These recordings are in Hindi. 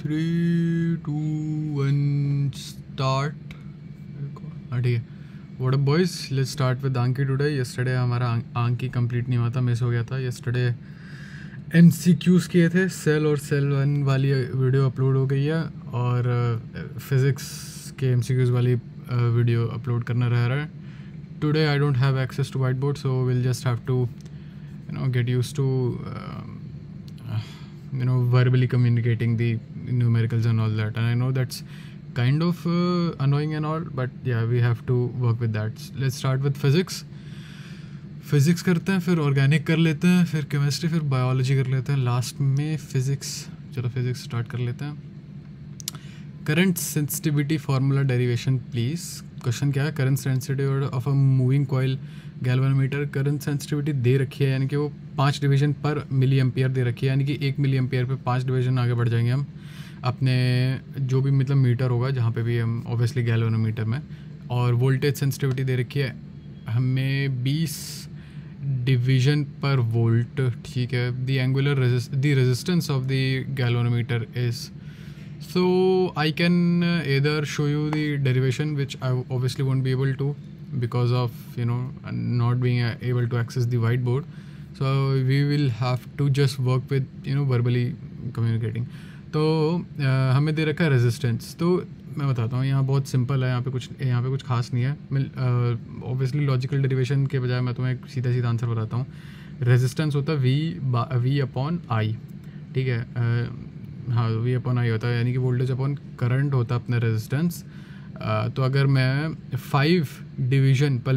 3, 2, 1 स्टार्ट। हाँ ठीक है। What up boys, let's start with आंकी टुडे। येस्टरडे हमारा आंकी कंप्लीट नहीं हुआ था, मिस हो गया था। येस्टरडे MCQs किए थे, सेल और सेल 1 वाली वीडियो अपलोड हो गई है और फिज़िक्स के MCQs वाली वीडियो अपलोड करना रह रहा है। Today I don't have access to white board, so will just have to get used to verbally communicating the numericals and all that, and I know that's kind of annoying and all, but yeah, we have to work with that. Let's start with physics करते हैं, फिर ऑर्गेनिक कर लेते हैं, फिर केमिस्ट्री, फिर बायोलॉजी कर लेते हैं, लास्ट में फिज़िक्स। चलो फिज़िक्स स्टार्ट कर लेते हैं। Current sensitivity formula derivation please. Question क्या है? Current sensitivity of a moving coil galvanometer. Current sensitivity दे रखी है, यानी कि वो 5 डिवीजन पर मिली एम्पियर दे रखी है, यानी कि 1 मिली एम्पियर पे 5 डिवीजन आगे बढ़ जाएंगे हम अपने जो भी मतलब मीटर होगा जहाँ पे भी हम ऑब्वियसली गैल्वेनोमीटर में। और वोल्टेज सेंसिटिविटी दे रखी है हमें 20 डिवीजन पर वोल्ट, ठीक है। The angular the resistance of the galvanometer is, so I can either show you the derivation, which I obviously won't be able to because of not being able to access the whiteboard, so we will have to just work with verbally communicating. तो हमें दे रखा है रेजिस्टेंस, तो मैं बताता हूँ। यहाँ बहुत सिंपल है, यहाँ पे कुछ खास नहीं है। ऑब्वियसली लॉजिकल डेरिवेशन के बजाय मैं तुम्हें सीधा सीधा आंसर बताता हूँ। रेजिस्टेंस होता है V अपॉन I, ठीक है। हाँ, V अपॉन I होता है, यानी कि वोल्टेज अपॉन करंट होता है अपना रेजिस्टेंस। तो अगर मैं 5 डिवीजन पर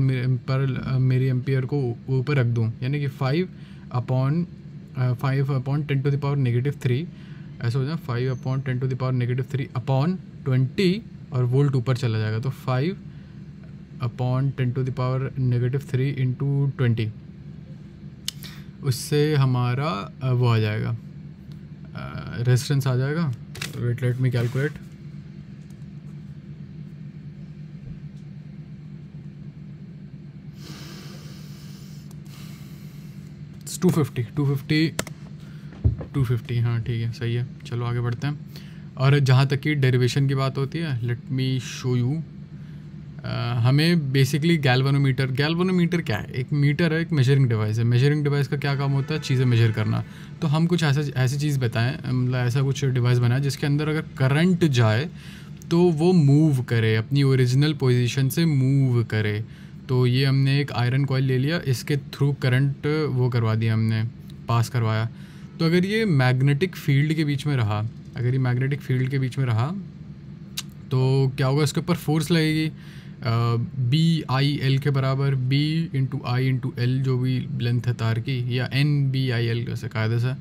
मेरी एम्पियर को ऊपर रख दूँ, यानी कि 5 अपॉन 10 टू द पावर -3, ऐसा हो जाए 5 upon 10 to the power -3 upon 20, और वोल्ट ऊपर चला जाएगा। तो 5 upon 10 to the power -3 into 20, उससे हमारा वो आ जाएगा, रेजिस्टेंस आ जाएगा। Wait, let me calculate. It's 250। हाँ ठीक है, सही है। चलो आगे बढ़ते हैं। और जहाँ तक कि डेरिवेशन की बात होती है, लेट मी शो यू। हमें बेसिकली गैल्वेनोमीटर क्या है? एक मीटर है, एक मेजरिंग डिवाइस है। मेजरिंग डिवाइस का क्या काम होता है? चीज़ें मेजर करना। तो हम कुछ ऐसी चीज़ बताएं, मतलब ऐसा कुछ डिवाइस बनाए जिसके अंदर अगर करंट जाए तो वो मूव करे, अपनी ओरिजिनल पोजीशन से मूव करे। तो ये हमने एक आयरन कॉइल ले लिया, इसके थ्रू करंट वो करवा दिया, हमने पास करवाया। तो अगर ये मैग्नेटिक फील्ड के बीच में रहा, तो क्या होगा? इसके ऊपर फोर्स लगेगी BIL के बराबर, B into I into L, जो भी लेंथ है तार की, या NBIL वैसे कायदे से।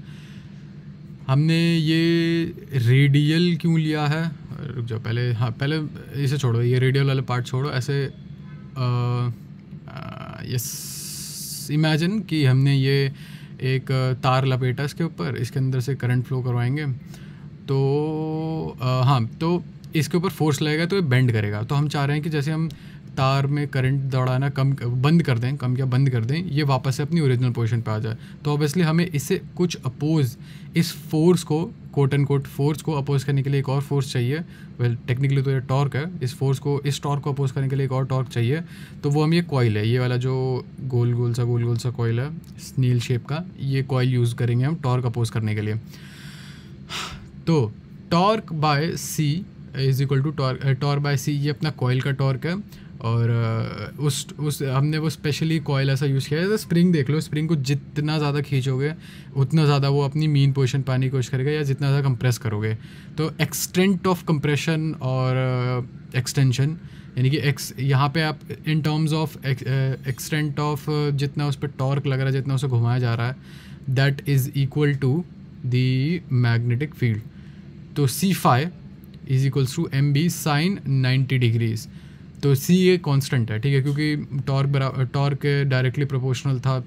हमने ये रेडियल क्यों लिया है? रुक जाओ, पहले इसे छोड़ो, ये रेडियल वाला पार्ट छोड़ो। ऐसे यस, इमेजिन कि हमने ये एक तार लपेटा इसके ऊपर, इसके अंदर से करंट फ्लो करवाएंगे। तो हाँ, तो इसके ऊपर फोर्स लगेगा तो ये बेंड करेगा। तो हम चाह रहे हैं कि जैसे हम तार में करंट दौड़ाना बंद कर दें, ये वापस से अपनी ओरिजिनल पोजीशन पे आ जाए। तो ऑब्वियसली हमें इससे कुछ अपोज, इस फोर्स को, कोट एंड कोट फोर्स को अपोज करने के लिए एक और फोर्स चाहिए। वेल टेक्निकली तो ये टॉर्क है। इस टॉर्क को अपोज करने के लिए एक और टॉर्क चाहिए। तो वो हम ये कॉइल है, ये वाला जो गोल गोल सा कॉइल है, स्नील शेप का, ये कॉइल यूज़ करेंगे हम टॉर्क अपोज करने के लिए। तो torque by C is equal to torque by C, ये अपना कॉइल का टॉर्क है। और हमने वो स्पेशली कॉइल ऐसा यूज़ किया है। तो स्प्रिंग देख लो, स्प्रिंग को जितना ज़्यादा खींचोगे उतना ज़्यादा वो अपनी मीन पोजीशन पाने की कोशिश करेगा, या जितना ज़्यादा कंप्रेस करोगे। तो एक्सटेंट ऑफ कंप्रेशन और एक्सटेंशन, यानी कि यहाँ पे आप in terms of extent of जितना उस पर टॉर्क लग रहा है, जितना उसे घुमाया जा रहा है, that is equal to the magnetic field. तो C∅ is equals to MB sine 90 degrees. तो C ये कांस्टेंट है, ठीक है, क्योंकि टॉर्क डायरेक्टली प्रोपोर्शनल था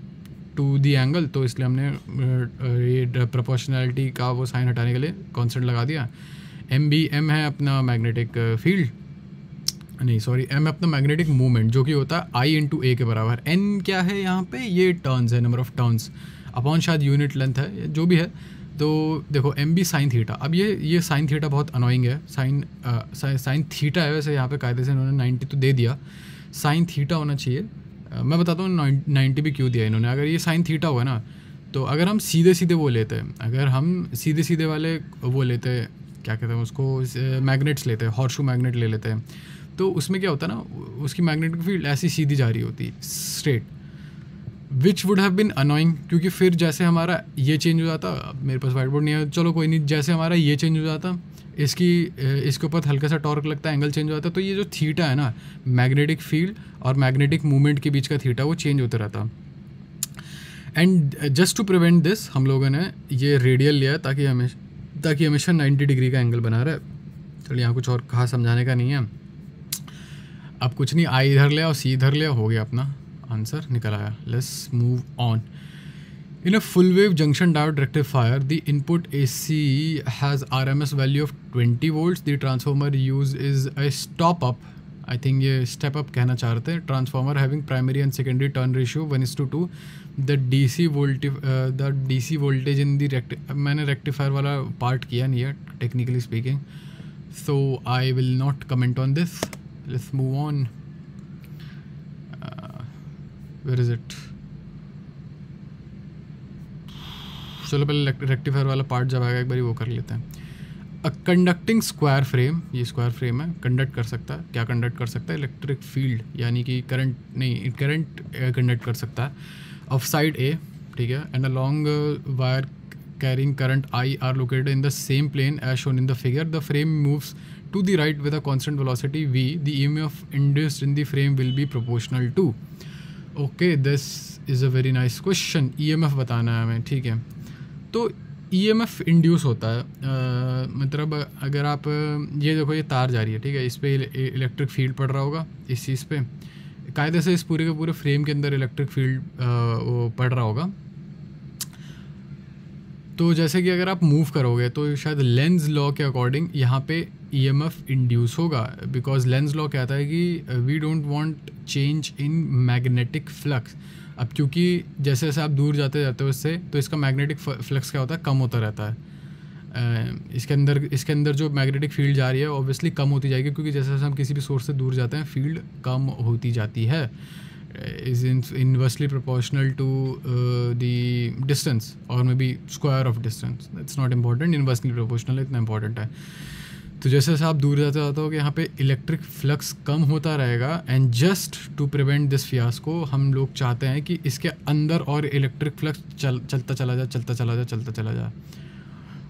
टू दी एंगल, तो इसलिए हमने ये प्रोपोर्शनैलिटी का वो साइन हटाने के लिए कांस्टेंट लगा दिया। M है अपना मैग्नेटिक फील्ड, नहीं सॉरी, M अपना मैग्नेटिक मूवमेंट, जो कि होता है I इंटू A के बराबर। N क्या है यहाँ पे? ये टर्न्स है, नंबर ऑफ टर्न्स, अपॉन शायद यूनिट लेंथ है, जो भी है। तो देखो एम बी साइन थीटा, अब ये साइन थीटा बहुत अनोइंग है, साइन थीटा है वैसे यहाँ पे कायदे से इन्होंने 90 तो दे दिया, साइन थीटा होना चाहिए। मैं बताता हूँ 90 भी क्यों दिया इन्होंने। अगर ये साइन थीटा हुआ ना, तो अगर हम सीधे सीधे वो लेते हैं, अगर हम सीधे सीधे वाले वो लेते हैं, क्या कहते हैं उसको, मैग्नेट्स लेते हैं, हॉर्सशू मैग्नेट ले लेते हैं, तो उसमें क्या होता है ना, उसकी मैग्नेटिक फील्ड ऐसी सीधी जा रही होती straight, which would have been annoying, क्योंकि फिर जैसे हमारा ये चेंज हो जाता, मेरे पास वाइट बोर्ड नहीं है, चलो कोई नहीं, जैसे हमारा ये चेंज हो जाता, इसके ऊपर हल्का सा टॉर्क लगता है, एंगल चेंज हो जाता, तो ये जो थीटा है ना, मैग्नेटिक फील्ड और मैग्नेटिक मूवमेंट के बीच का थीटा, वो चेंज होता रहता। And just to prevent this हम लोगों ने ये रेडियल लिया ताकि हमेशा 90 डिग्री का एंगल बना रहे। चलिए यहाँ कुछ और कहा समझाने का नहीं है, अब कुछ नहीं, आई इधर लिया और सी इधर लिया, हो गया अपना आंसर निकल आया। Let's move on. In a full wave junction diode rectifier, the input AC has RMS value of 20 volts. The transformer used is a stop up. I think ये step up कहना चाह रहे थे। Transformer having primary and secondary turn ratio 1:2. The DC voltage in the मैंने rectifier वाला part किया नहीं है technically speaking, so I will not comment on this. Let's move on. Where is it? चलो पहले रेक्टिफायर वाला पार्ट जब आएगा एक बार वो कर लेते हैं। अ कंडक्टिंग स्क्वायर फ्रेम, ये स्क्वायर फ्रेम है, कंडक्ट कर सकता है, क्या कंडक्ट कर सकता है, इलेक्ट्रिक फील्ड, यानी कि करंट नहीं, करंट कंडक्ट कर सकता है, ऑफ साइड ए, ठीक है, and a long wire carrying current I are located in the same plane as shown in the figure. The frame moves to the right with a constant velocity v. The EMF induced in the frame will be proportional to. Okay, this is a very nice question. EMF बताना है हमें, ठीक है। तो EMF इंड्यूस होता है, मतलब अगर आप ये देखो, ये तार जा रही है, ठीक है, इस पर इलेक्ट्रिक फील्ड पड़ रहा होगा, इस चीज़ पे कायदे से इस पूरे के पूरे फ्रेम के अंदर इलेक्ट्रिक फील्ड वो पड़ रहा होगा। तो जैसे कि अगर आप मूव करोगे तो शायद लेंज लॉ के अकॉर्डिंग यहाँ पे EMF इंड्यूस होगा, बिकॉज लेंज लॉ कहता है कि we don't want change in magnetic flux. अब क्योंकि जैसे जैसे आप दूर जाते जाते हो इससे, तो इसका मैग्नेटिक फ्लक्स क्या होता है, कम होता रहता है। इसके अंदर जो मैग्नेटिक फील्ड जा रही है ऑब्वियसली कम होती जाएगी, क्योंकि जैसे जैसे हम किसी भी सोर्स से दूर जाते हैं फील्ड कम होती जाती है। Is inversely proportional to the distance और may be square of distance, that's not important, inversely proportional इतना इंपॉर्टेंट है। तो जैसे जैसे आप दूर जाते हो कि यहाँ पे इलेक्ट्रिक फ्लक्स कम होता रहेगा, and just to prevent this fiasco हम लोग चाहते हैं कि इसके अंदर और इलेक्ट्रिक फ्लक्स चलता चला जाए।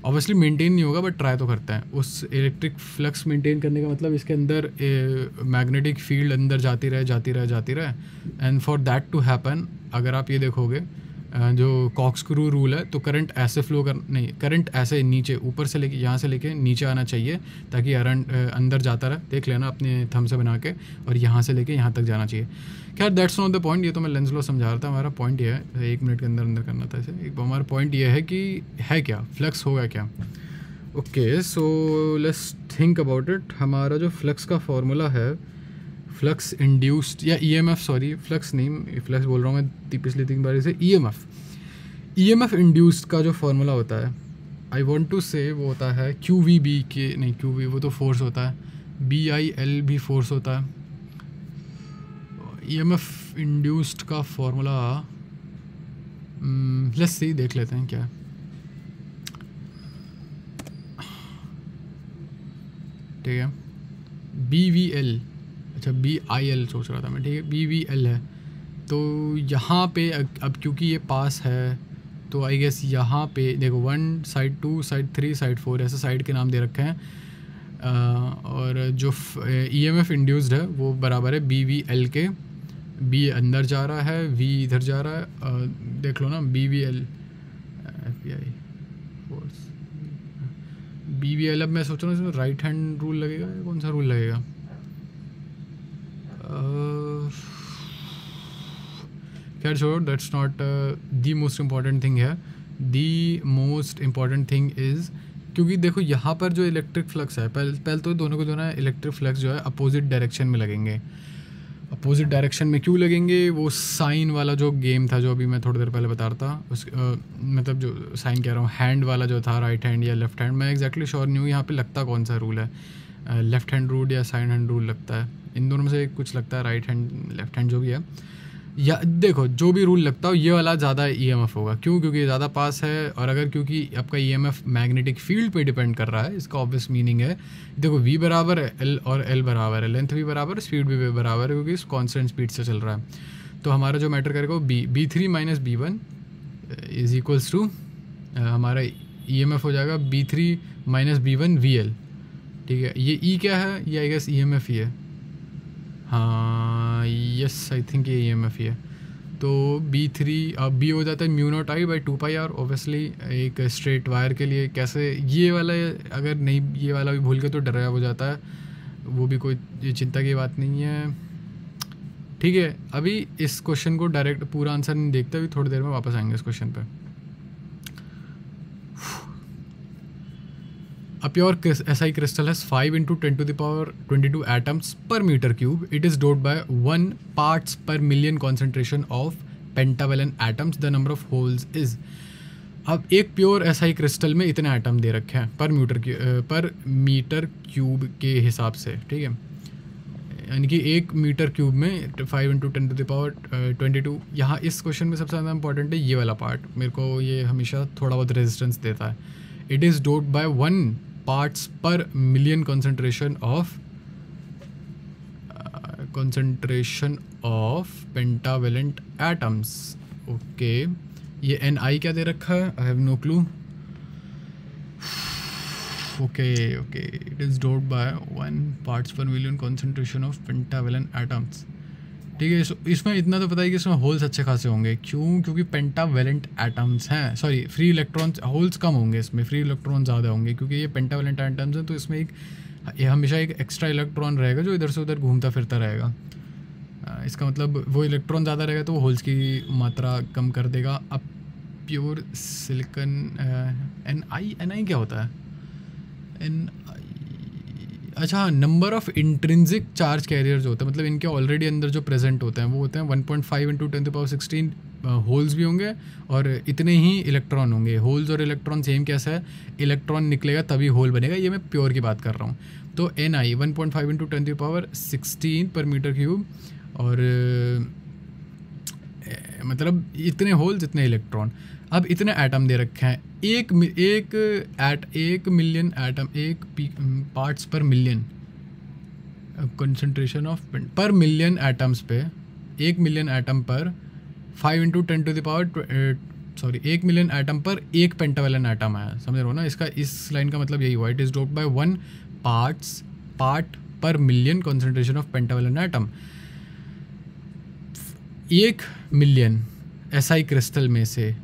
ऑब्वियसली मेंटेन नहीं होगा, बट ट्राई तो करते हैं। उस इलेक्ट्रिक फ्लक्स मेंटेन करने का मतलब इसके अंदर मैग्नेटिक फील्ड अंदर जाती रहे। And for that to happen, अगर आप ये देखोगे जो कॉर्कस्क्रू रूल है, तो करंट ऐसे करंट ऐसे नीचे ऊपर से लेके यहाँ से लेके नीचे आना चाहिए, ताकि अंदर जाता रहे। देख लेना अपने थंब से बना के, और यहाँ से लेके यहाँ तक जाना चाहिए। खैर दैट्स नॉट द पॉइंट, ये तो मैं लेंस लॉ समझा रहा था। हमारा पॉइंट ये है, 1 मिनट के अंदर करना था इसे। हमारा पॉइंट ये है कि है क्या, फ्लक्स होगा क्या। Okay, so let's think about it. हमारा जो फ्लक्स का फॉर्मूला है, फ्लक्स इंड्यूस्ड या EMF, सॉरी फ्लक्स नहीं, फ्लक्स बोल रहा हूँ मैं पिछली 3 बार से। EMF इंड्यूस्ड का जो फॉर्मूला होता है, आई वॉन्ट टू से वो होता है QVB के, नहीं QV वो तो फोर्स होता है, BIL भी फोर्स होता है। EMF इंड्यूस्ड का फॉर्मूला लेट्स सी, देख लेते हैं क्या है। ठीक है, BVL, अच्छा BIL सोच रहा था मैं, ठीक है BVL है। तो यहाँ पे अब क्योंकि ये पास है, तो आई गेस यहाँ पे देखो 1 साइड 2 साइड 3 साइड 4 ऐसे साइड के नाम दे रखे हैं। और जो EMF इंड्यूस्ड है वो बराबर है BVL के। B अंदर जा रहा है, V इधर जा रहा है, देख लो ना BVL FBI फोर्स BVL। अब मैं सोच रहा हूँ इसमें राइट हैंड रूल लगेगा या कौन सा रूल लगेगा। खैर छोड़ो, that's not the most important thing है। The most important thing is, क्योंकि देखो यहाँ पर जो इलेक्ट्रिक फ्लक्स है, पहले तो दोनों इलेक्ट्रिक फ्लक्स जो है अपोजिट डायरेक्शन में लगेंगे। अपोजिट डायरेक्शन में क्यों लगेंगे, वो साइन वाला जो गेम था जो अभी मैं थोड़ी देर पहले बता रहा था, उस मतलब जो साइन कह रहा हूँ, हैंड वाला जो था, राइट हैंड या लेफ्ट हैंड, मैं एग्जैक्टली श्योर नहीं हूँ यहाँ पे लगता कौन सा रूल है, लेफ्ट हैंड रूल या साइन हैंड रूल लगता है, इन दोनों में से कुछ लगता है, राइट हैंड लेफ्ट हैंड जो भी है, या देखो जो भी रूल लगता हो ये वाला ज़्यादा ईएमएफ होगा, क्यों, क्योंकि ये ज़्यादा पास है, और अगर क्योंकि आपका ईएमएफ मैग्नेटिक फील्ड पे डिपेंड कर रहा है, इसका ऑब्वियस मीनिंग है, देखो v बराबर है एल और एल बराबर है, लेंथ भी बराबर है, स्पीड भी बराबर है, क्योंकि कॉन्स्टेंट स्पीड से चल रहा है, तो हमारा जो मैटर करेगा वो b3 minus b1 is equals to हमारा ईएमएफ हो जाएगा b3 माइनस b1 vl, ठीक है, ये ई क्या है, ये आई गेस ईएमएफ ही है, हाँ यस आई थिंक ये ईएमएफ ही है, तो b3 अब b हो जाता है mu naught I by 2πr, obviously एक स्ट्रेट वायर के लिए कैसे ये वाला, अगर नहीं ये वाला भी भूल के तो डराया हो जाता है, वो भी कोई ये चिंता की बात नहीं है, ठीक है। अभी इस क्वेश्चन को डायरेक्ट पूरा आंसर नहीं देखते, अभी थोड़ी देर में वापस आएंगे इस क्वेश्चन पे। A pure SI crystal has 5 into 10 to the power 22 atoms per meter cube. It is doped by 1 parts per million concentration of pentavalent atoms. The number of holes is. अब एक प्योर SI क्रिस्टल में इतने एटम दे रखे हैं पर मीटर क्यूब के हिसाब से, ठीक है, यानी कि एक मीटर क्यूब में 5 इंटू 10 टू द पावर 22। यहाँ इस क्वेश्चन में सबसे ज़्यादा इंपॉर्टेंट है ये वाला पार्ट, मेरे को ये हमेशा थोड़ा बहुत रेजिस्टेंस देता है। It is doped by 1 parts per million concentration of pentavalent atoms। Okay, ये Ni क्या दे रखा है, I have no clue. Okay, it is doped by 1 parts per million concentration of pentavalent atoms, ठीक है। इसमें इतना तो पता है कि इसमें होल्स अच्छे खासे होंगे, क्यों, क्योंकि पेंटावेलेंट एटम्स हैं, सॉरी फ्री इलेक्ट्रॉन्स, होल्स कम होंगे इसमें, फ्री इलेक्ट्रॉन ज़्यादा होंगे, क्योंकि ये पेंटावेलेंट एटम्स हैं, तो इसमें ये हमेशा एक एक्स्ट्रा इलेक्ट्रॉन रहेगा जो इधर से उधर घूमता फिरता रहेगा। इसका मतलब वो इलेक्ट्रॉन ज़्यादा रहेगा तो वो होल्स की मात्रा कम कर देगा। अब प्योर सिलिकन Ni क्या होता है, अच्छा, number of intrinsic charge carriers होते हैं, मतलब इनके ऑलरेडी अंदर जो प्रेजेंट होते हैं वो होते हैं 1.5 इंटू 10 टू पावर 16 होल्स भी होंगे और इतने ही इलेक्ट्रॉन होंगे। होल्स और इलेक्ट्रॉन सेम कैसा है, इलेक्ट्रॉन निकलेगा तभी होल बनेगा, ये मैं प्योर की बात कर रहा हूँ। तो Ni 1.5 इंटू 10 टू पावर 16 पर मीटर क्यूब, और मतलब इतने होल्स इतने इलेक्ट्रॉन। अब इतने एटम दे रखे हैं, एक मिलियन एटम, एक parts per million concentration of per million atoms पे, 1 million atom per 5 into 10 to the power 1 million atom per एक पेंटावेलेंट एटम आया, समझ रहे हो ना। इसका इस लाइन का मतलब यही हुआ, it is doped by 1 part पर million concentration of pentavalent atom. 1 million SI crystal में से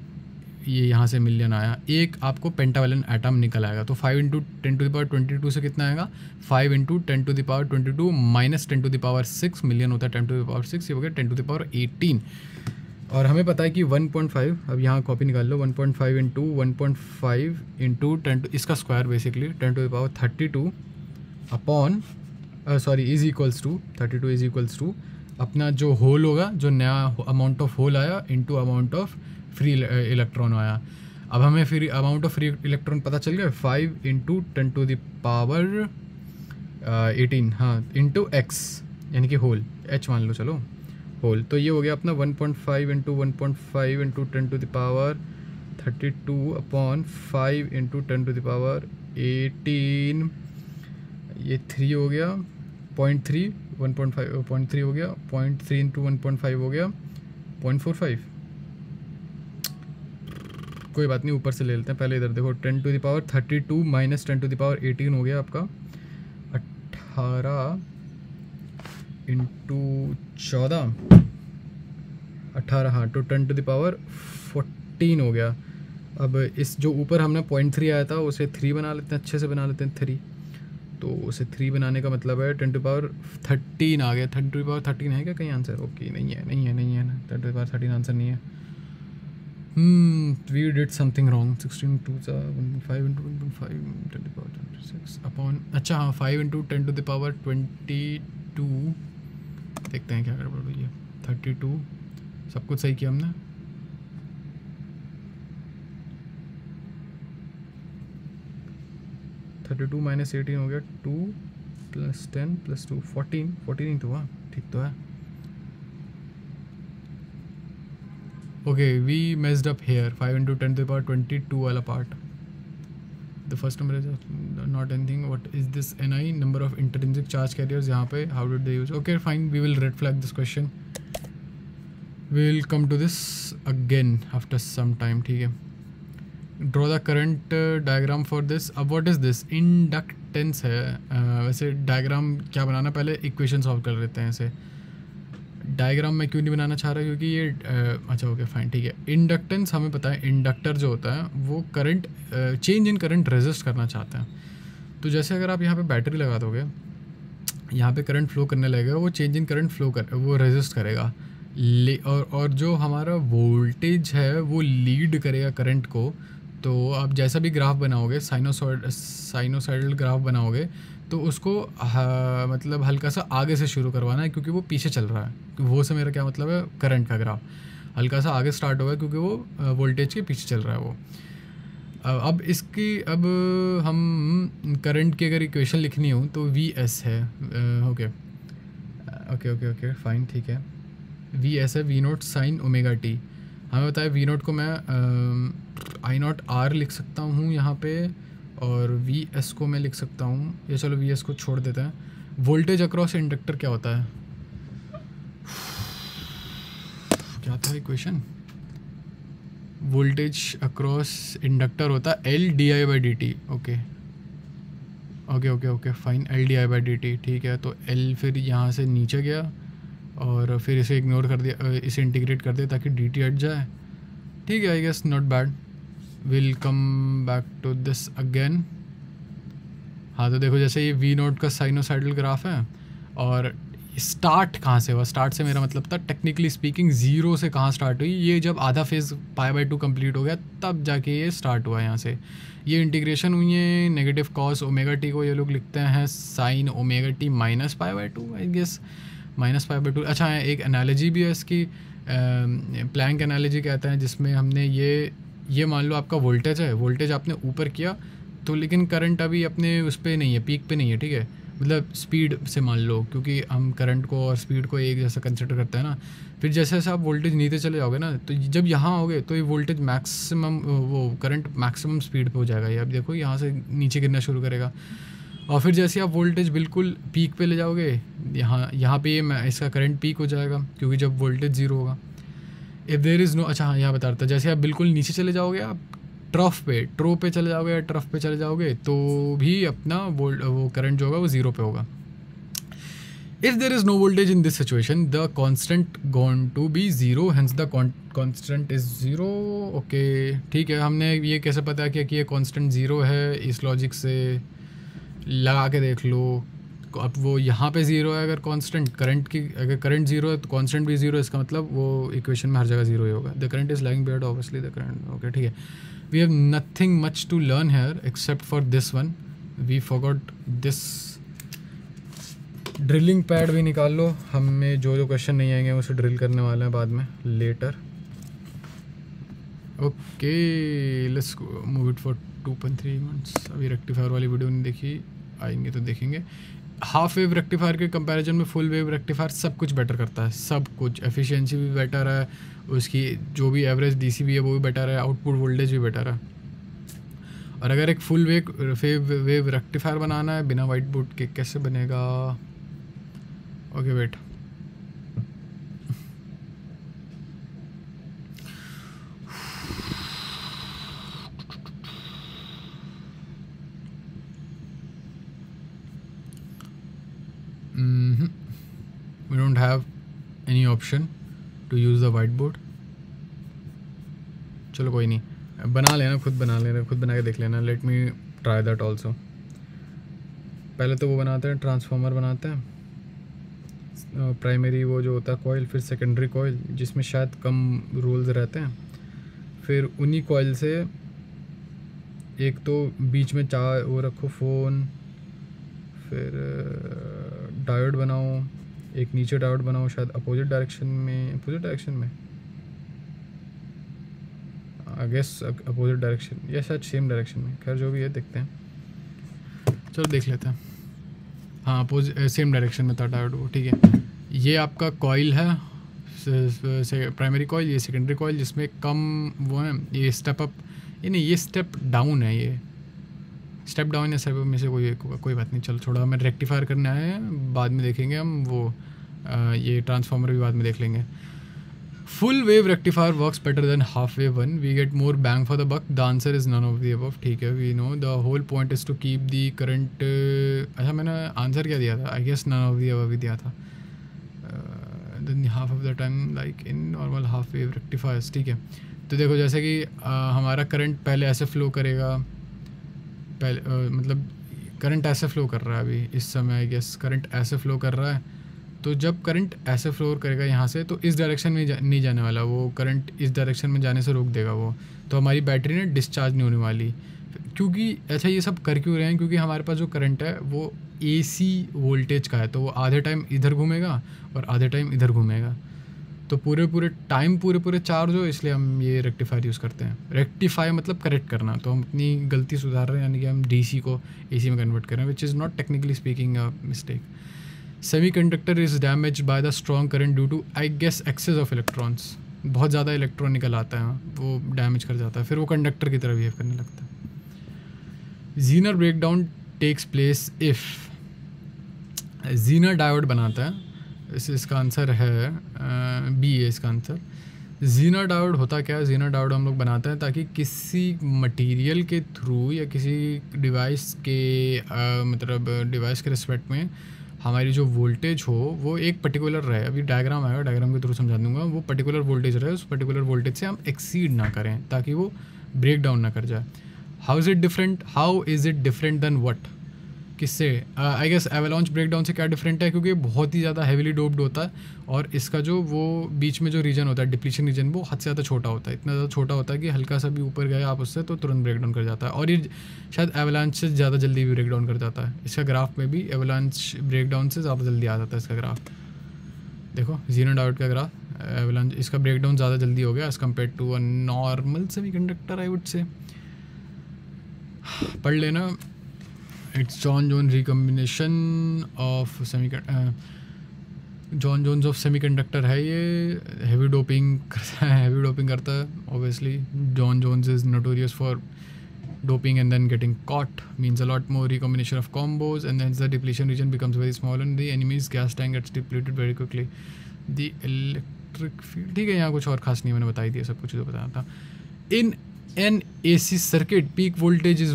ये यहाँ से मिलियन आया, एक आपको पेंटावेलेंट एटम निकल आएगा, तो 5 इंटू 10 टू द पावर 22 से कितना आएगा, 5 into 10 to the power 22 minus 10 to the power 6, million होता है 10 टू द पावर 6, ये हो गया 10 टू द पावर 18। और हमें पता है कि 1.5, अब यहाँ कॉपी निकाल लो, 1.5 इंटू 1.5 इंटू 10, इसका square basically 10 to the power 32 upon is equals to 32 is equals to अपना जो होल होगा, जो नया अमाउंट ऑफ होल आया into amount of free electron आया। अब हमें free amount of free electron पता चल गया, 5 इंटू 10 टू द पावर 18, हाँ, इंटू x, यानी कि होल, h मान लो, चलो होल, तो ये हो गया अपना 1.5 into 1.5 into 10 to the power 32 upon 5 into 10 to the power 18, ये 3 हो गया, 0.3, 1.5 0.3 हो गया, 0.3 इंटू 1.5 हो गया 0.45, कोई बात नहीं, ऊपर से ले लेते हैं। पहले इधर देखो, 10 to the power 32 minus 10 to the power 18 हो गया आपका 18 इंटू 14, 18, हाँ, तो 10 टू द पावर 14 हो गया। अब इस जो ऊपर हमने 0.3 आया था उसे 3 बना लेते हैं, अच्छे से बना लेते हैं 3, तो उसे 3 बनाने का मतलब है 10 टू पावर 13 आ गया। 10 टू पावर 13 है क्या कहीं आंसर? ओके, नहीं है ना, 10 टू पावर 13 आंसर नहीं है। We did something wrong. 16 2s 1.5 into 1.5 10 to the power 26 upon, अच्छा हाँ, 5 into 10 to the power 22 देखते हैं क्या गड़बड़ हुई है। 32 सब कुछ सही किया हमने। -32 हो गया, 2 + 10 + 2 14 ही तो हुआ, ठीक तो है। Okay we messed up here. 5 × 10⁻22 वाला part. The first number is not anything. What is this Ni number of intrinsic charge carriers यहाँ पे। How did they use. Okay fine, we will red flag this question, we will come to this again after some time, ठीक है। Draw the current diagram for this. अब व्हाट इज दिस, इंडक्टेंस है। वैसे डायग्राम क्या बनाना, पहले इक्वेशन सॉल्व कर लेते हैं इसे। डायग्राम मैं क्यों नहीं बनाना चाह रहा, क्योंकि ये अच्छा ओके फाइन ठीक है। इंडक्टेंस हमें पता है, इंडक्टर जो होता है वो current change in current resist करना चाहता है। तो जैसे अगर आप यहाँ पे बैटरी लगा दोगे, यहाँ पे करंट फ्लो करने लगेगा, वो चेंज इन करंट वो रेजिस्ट करेगा। और जो हमारा वोल्टेज है वो लीड करेगा करंट को। तो आप जैसा भी ग्राफ बनाओगे, साइनोसाइडल ग्राफ बनाओगे, तो उसको मतलब हल्का सा आगे से शुरू करवाना है, क्योंकि वो पीछे चल रहा है। वो से मेरा क्या मतलब है, करंट का ग्राफ हल्का सा आगे स्टार्ट होगा, क्योंकि वो वोल्टेज के पीछे चल रहा है वो। अब हम करंट की अगर इक्वेशन लिखनी हो तो Vs है। Okay okay okay okay fine ठीक है। Vs है V0 sin ω t। हमें बताया V0 को मैं I0R लिख सकता हूँ यहाँ पे, और Vs को मैं लिख सकता हूँ, ये चलो Vs को छोड़ देते हैं। वोल्टेज अक्रॉस इंडक्टर क्या होता है, क्या था इक्वेशन। वोल्टेज अक्रॉस इंडक्टर होता है L/di/dt। Okay okay okay okay fine, L/di/dt ठीक है। तो L फिर यहाँ से नीचे गया और फिर इसे इग्नोर कर दिया, इसे इंटीग्रेट कर दिया ताकि dt हट जाए, ठीक है। I guess not bad, will come back to this again. हाँ तो देखो, जैसे ये V0 का साइनोसाइडल ग्राफ है, और स्टार्ट कहाँ से हुआ, स्टार्ट से मेरा मतलब था टेक्निकली स्पीकिंग ज़ीरो से कहाँ स्टार्ट हुई, ये जब आधा फेज़ π/2 कंप्लीट हो गया तब जाके ये स्टार्ट हुआ यहाँ से। ये इंटीग्रेशन हुई है नेगेटिव कॉस ω_t को ये लोग लिखते हैं sin ω_t -π/2 आई गेस, -π/2। अच्छा एक एनालॉजी भी है इसकी, प्लैंक एनालॉजी कहते हैं, जिसमें हमने ये मान लो आपका वोल्टेज है, वोल्टेज आपने ऊपर किया तो, लेकिन करंट अभी अपने उस पर नहीं है, पीक पे नहीं है, ठीक है। मतलब स्पीड से मान लो, क्योंकि हम करंट को और स्पीड को एक जैसा कंसिडर करते हैं ना। फिर जैसे जैसे आप वोल्टेज नीचे चले जाओगे ना, तो जब यहाँ होगे तो ये वोल्टेज मैक्सिमम, वो करंट मैक्सिमम स्पीड पे हो जाएगा। ये अब देखो यहाँ से नीचे गिरना शुरू करेगा, और फिर जैसे आप वोल्टेज बिल्कुल पीक पे ले जाओगे, यहाँ पे ये इसका करंट पीक हो जाएगा, क्योंकि जब वोल्टेज ज़ीरो होगा। इफ़ देयर इज़ नो, अच्छा हाँ यहाँ बता रहा था, जैसे आप बिल्कुल नीचे चले जाओगे, आप ट्रो पे चले जाओगे या ट्रफ पे चले जाओगे, तो भी अपना वो करंट जो होगा वो ज़ीरो पे होगा। If there is no voltage in this situation, the constant gone to be zero, hence the constant is zero. Okay ठीक है, हमने ये कैसे पता किया कि ये कांस्टेंट ज़ीरो है, इस लॉजिक से लगा के देख लो। अब वो यहाँ पे ज़ीरो है, अगर कांस्टेंट करंट की, अगर करंट ज़ीरो है तो कांस्टेंट भी ज़ीरो है, इसका मतलब वो इक्वेशन में हर जगह ज़ीरो ही होगा। The current is lying behind obviously the current. Okay ठीक है, we have nothing much to learn here except for this one, we forgot this. Drilling pad भी निकाल लो, हमें जो क्वेश्चन नहीं आएंगे उसे ड्रिल करने वाले हैं बाद में later. Okay let's move it for 2.3 months. अभी रेक्टिफायर वाली वीडियो नहीं देखी, आएंगे तो देखेंगे। हाफ वेव रेक्टिफायर के कंपैरिजन में फुल वेव रेक्टिफायर सब कुछ बेटर करता है, सब कुछ। एफिशिएंसी भी बेटर है, उसकी जो भी एवरेज डीसी भी है वो भी बेटर है, आउटपुट वोल्टेज भी बेटर है। और अगर एक फुल वेव रेक्टिफायर बनाना है बिना वाइट बोर्ड के, कैसे बनेगा। Okay wait, we don't have any option to use the whiteboard। चलो कोई नहीं, बना लेना, खुद बना के देख लेना। Let me try that also. पहले तो वो बनाते हैं, ट्रांसफार्मर बनाते हैं, प्राइमरी वो जो होता है कॉइल, फिर सेकेंडरी कॉइल जिसमें शायद कम रोल्स रहते हैं, फिर उन्हीं कॉइल से एक तो बीच में वो रखो फ़ोन, फिर डायोड बनाओ, एक नीचे डायोड बना हो शायद अपोजिट डायरेक्शन में, आई गेस अपोजिट डायरेक्शन या शायद सेम डायरेक्शन में, खैर जो भी है देखते हैं, चलो देख लेते हैं। हाँ सेम डायरेक्शन में था डायोड वो, ठीक है। ये आपका कॉइल है, प्राइमरी कॉइल, ये सेकेंडरी कॉइल, जिसमें कम वो है, ये स्टेप अप, ये नहीं ये स्टेप डाउन है, ये स्टेप डाउन या स्टेप अप में से कोई बात नहीं, चलो छोड़ो, हमें रेक्टिफायर करना है, बाद में देखेंगे हम वो ये ट्रांसफार्मर भी बाद में देख लेंगे। Full wave rectifier works better than half wave one, we get more bang for the buck, the answer is none of the above, ठीक है। We know the whole point is to keep the current, अच्छा मैंने आंसर क्या दिया था, I guess none of the above ही दिया था, then half of the time like in normal half wave rectifiers, ठीक है। तो देखो जैसे कि हमारा करंट पहले ऐसे फ्लो करेगा, पहले मतलब करंट ऐसे फ्लो कर रहा है अभी इस समय, आई गेस करंट ऐसे फ्लो कर रहा है, तो जब करंट ऐसे फ्लो करेगा यहाँ से, तो इस डायरेक्शन में नहीं जाने वाला वो करंट, इस डायरेक्शन में जाने से रोक देगा वो, तो हमारी बैटरी ने डिस्चार्ज नहीं होने वाली। क्योंकि अच्छा ये सब कर क्यों रहे हैं, क्योंकि हमारे पास जो करंट है वो AC वोल्टेज का है, तो वो आधे टाइम इधर घूमेगा और आधे टाइम इधर घूमेगा, तो पूरे टाइम पूरे चार्ज हो, इसलिए हम ये रेक्टिफायर यूज़ करते हैं। रेक्टिफाई मतलब करेक्ट करना, तो हम अपनी गलती सुधार रहे हैं, यानी कि हम DC को AC में कन्वर्ट कर रहे हैं, which is not technically speaking a mistake. Semiconductor is damage by the strong current due to I guess excess of electrons, बहुत ज़्यादा इलेक्ट्रॉन निकल आता है, वो डैमेज कर जाता है, फिर वो कंडक्टर की तरह बिहेव करने लगता है। Zener breakdown takes place if, Zener diode बनाता है, इसका आंसर है बी है इसका आंसर। जीनर डायोड होता क्या है, जीनर डायोड हम लोग बनाते हैं ताकि किसी मटेरियल के थ्रू या किसी डिवाइस के मतलब डिवाइस के रिस्पेक्ट में हमारी जो वोल्टेज हो वो एक पर्टिकुलर रहे। अभी डायग्राम आएगा, डायग्राम के थ्रू समझा दूंगा, वो पर्टिकुलर वोल्टेज रहे, उस पर्टिकुलर वोल्टेज से हम एक्सीड ना करें ताकि वो ब्रेक डाउन ना कर जाए। How is it different than what, किससे, आई गेस एवलांच ब्रेकडाउन से क्या डिफरेंट है, क्योंकि बहुत ही ज़्यादा हेवीली डोप्ड होता है और इसका जो वो बीच में जो रीजन होता है डिप्लीशन रीजन, वो हद से ज़्यादा छोटा होता है, इतना ज़्यादा छोटा होता है कि हल्का सा भी ऊपर गया आप उससे तो तुरंत ब्रेकडाउन कर जाता है, और ये शायद एवलांच से ज़्यादा जल्दी भी ब्रेकडाउन कर जाता है। इसका ग्राफ में भी एवलांच ब्रेकडाउन से ज़्यादा जल्दी आ जाता है इसका ग्राफ, देखो जीनर डायोड का ग्राफ, एवलांच इसका ब्रेकडाउन ज़्यादा जल्दी हो गया as compare to a normal semiconductor, I would say. पढ़ लेना, it's John zone recombination of John Jones of semiconductor है ये, हेवी डोपिंग करता है obviously. John Jones is notorious for doping and then getting caught, means a lot more recombination of combos, and then the depletion region becomes very small and the enemy's gas tank gets depleted very quickly. The electric field, ठीक है, यहाँ कुछ और खास नहीं, मैंने बताई दिया सब कुछ जो बताना था। In an AC circuit peak voltage is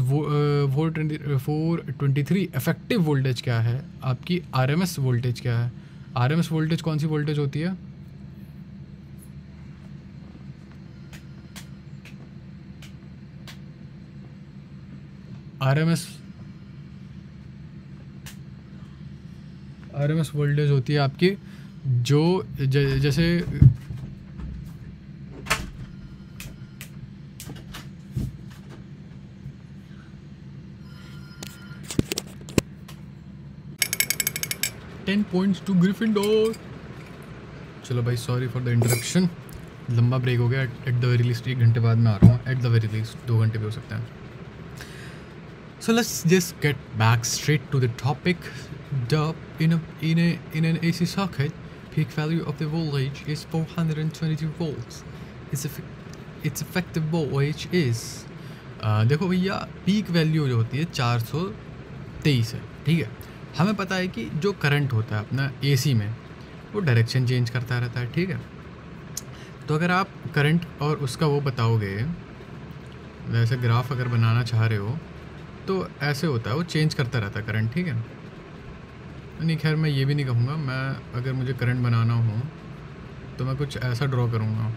423, effective voltage क्या है आपकी, RMS voltage क्या है, RMS voltage कौन सी voltage होती है, RMS वोल्टेज होती है आपकी जो जैसे points to Gryffindor। चलो भाई, सॉरी फॉर द इंटरप्शन, लंबा ब्रेक हो गया। एट द वेरी लीस्ट 1 घंटे बाद में आ रहा हूँ, एट द वेरी लीस्ट 2 घंटे भी हो सकते हैं। So let's just get back straight to the topic. In an AC socket, peak value of the voltage is 422 volts. Its effective voltage is देखो भैया, पीक वैल्यू जो होती है 423 है, ठीक है। हमें पता है कि जो करंट होता है अपना AC में वो डायरेक्शन चेंज करता रहता है, ठीक है। तो अगर आप करंट और उसका वो बताओगे, वैसे ग्राफ अगर बनाना चाह रहे हो तो ऐसे होता है, वो चेंज करता रहता है करंट, ठीक है। नहीं खैर, मैं ये भी नहीं कहूँगा, मैं अगर मुझे करंट बनाना हो तो मैं कुछ ऐसा ड्रॉ करूँगा,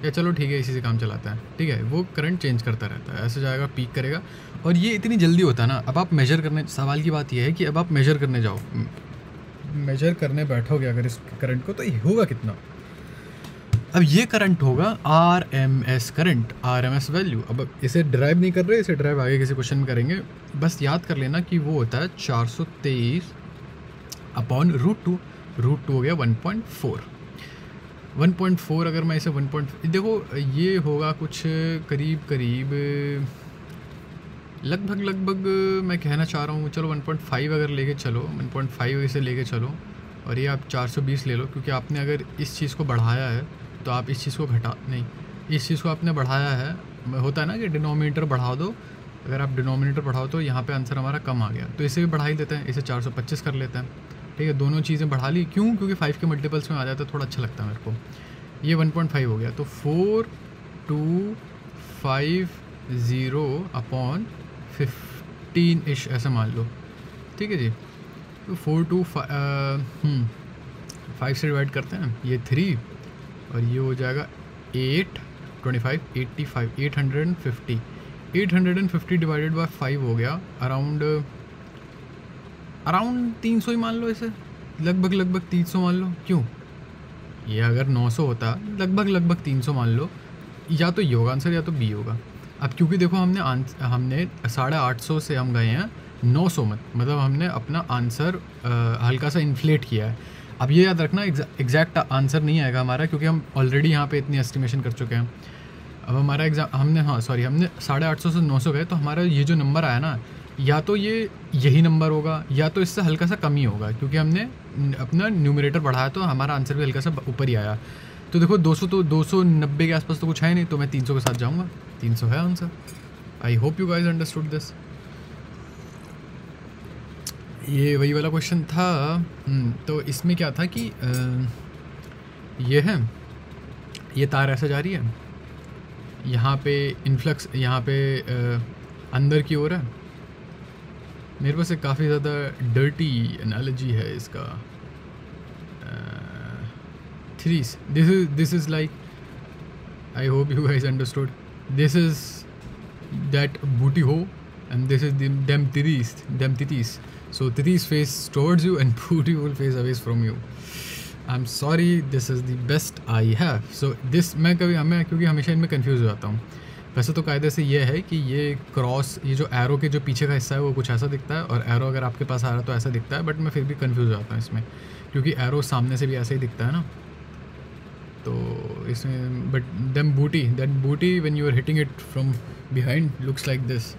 या चलो ठीक है, इसी से काम चलाता है, ठीक है। वो करंट चेंज करता रहता है, ऐसे जाएगा, पीक करेगा, और ये इतनी जल्दी होता है ना। अब आप मेजर करने, सवाल की बात ये है कि अब आप मेजर करने जाओ, मेजर करने बैठोगे अगर इस करंट को, तो ये होगा कितना। अब ये करंट होगा RMS करंट, RMS वैल्यू। अब इसे ड्राइव नहीं कर रहे, इसे ड्राइव आगे किसी क्वेश्चन में करेंगे। बस याद कर लेना कि वो होता है 423 अपॉन √2, √2 हो गया 1.4। 1.4 अगर मैं इसे 1. देखो ये होगा कुछ करीब लगभग मैं कहना चाह रहा हूँ, चलो 1.5 अगर लेके चलो, 1.5 इसे लेके चलो, और ये आप 420 ले लो, क्योंकि आपने अगर इस चीज़ को बढ़ाया है तो आप इस चीज़ को इस चीज़ को आपने बढ़ाया है, होता है ना कि डिनोमिनेटर बढ़ा दो, अगर आप डिनोमिनेटर बढ़ाओ तो यहाँ पे आंसर हमारा कम आ गया, तो इसे भी बढ़ा ही देते हैं, इसे 425 कर लेते हैं, ठीक है। दोनों चीज़ें बढ़ा ली, क्यों? क्योंकि 5 के मल्टीपल्स में आ जाता है, थोड़ा अच्छा लगता है मेरे को। ये 1.5 हो गया, तो 4250 अपॉन 15 इश ऐसा मान लो, ठीक है जी। तो 5 से डिवाइड करते हैं, ये 3 और ये हो जाएगा 8, 25, 85, 850, 850 डिवाइडेड बाय 5 हो गया अराउंड 300 ही मान लो इसे, लगभग 300 मान लो। क्यों? ये अगर 900 होता लगभग 300 मान लो, या तो ये होगा आंसर या तो बी होगा। अब क्योंकि देखो हमने 850 से हम गए हैं 900 मतलब हमने अपना आंसर हल्का सा इन्फ्लेट किया है। अब ये याद रखना एग्जैक्ट आंसर नहीं आएगा हमारा, क्योंकि हम ऑलरेडी यहाँ पे इतनी एस्टिमेशन कर चुके हैं। अब हमारा हमने 850 से 900 गए, तो हमारा ये जो नंबर आया ना, या तो ये यही नंबर होगा या तो इससे हल्का सा कम ही होगा, क्योंकि हमने अपना न्यूमरेटर बढ़ाया तो हमारा आंसर भी हल्का सा ऊपर ही आया। तो देखो 290 के आसपास तो कुछ है नहीं, तो मैं 300 के साथ जाऊँगा, 300 है answer. I hope you guys understood this. ये वही वाला क्वेश्चन था। तो इसमें क्या था कि ये तार ऐसा जा रही है, यहाँ पे इन्फ्लक्स यहाँ पे अंदर की ओर है। मेरे पास एक काफ़ी ज़्यादा डर्टी एनालॉजी है इसका। Threes, this is like, I hope you guys understood, this is that booty हो and this is them titties. So titties face towards you and booty will face away from you. I'm sorry, this is the best I have. So this मैं क्योंकि हमेशा इनमें कंफ्यूज हो जाता हूँ। वैसे तो कायदे से ये है कि ये क्रॉस, ये जो एरो के जो पीछे का हिस्सा है वो कुछ ऐसा दिखता है, और एरो अगर आपके पास आ रहा है तो ऐसा दिखता है, बट मैं फिर भी कंफ्यूज हो जाता हूँ इसमें, क्योंकि एरो सामने से भी ऐसे ही दिखता है ना। तो इसमें but that booty when you are hitting it from behind looks like this.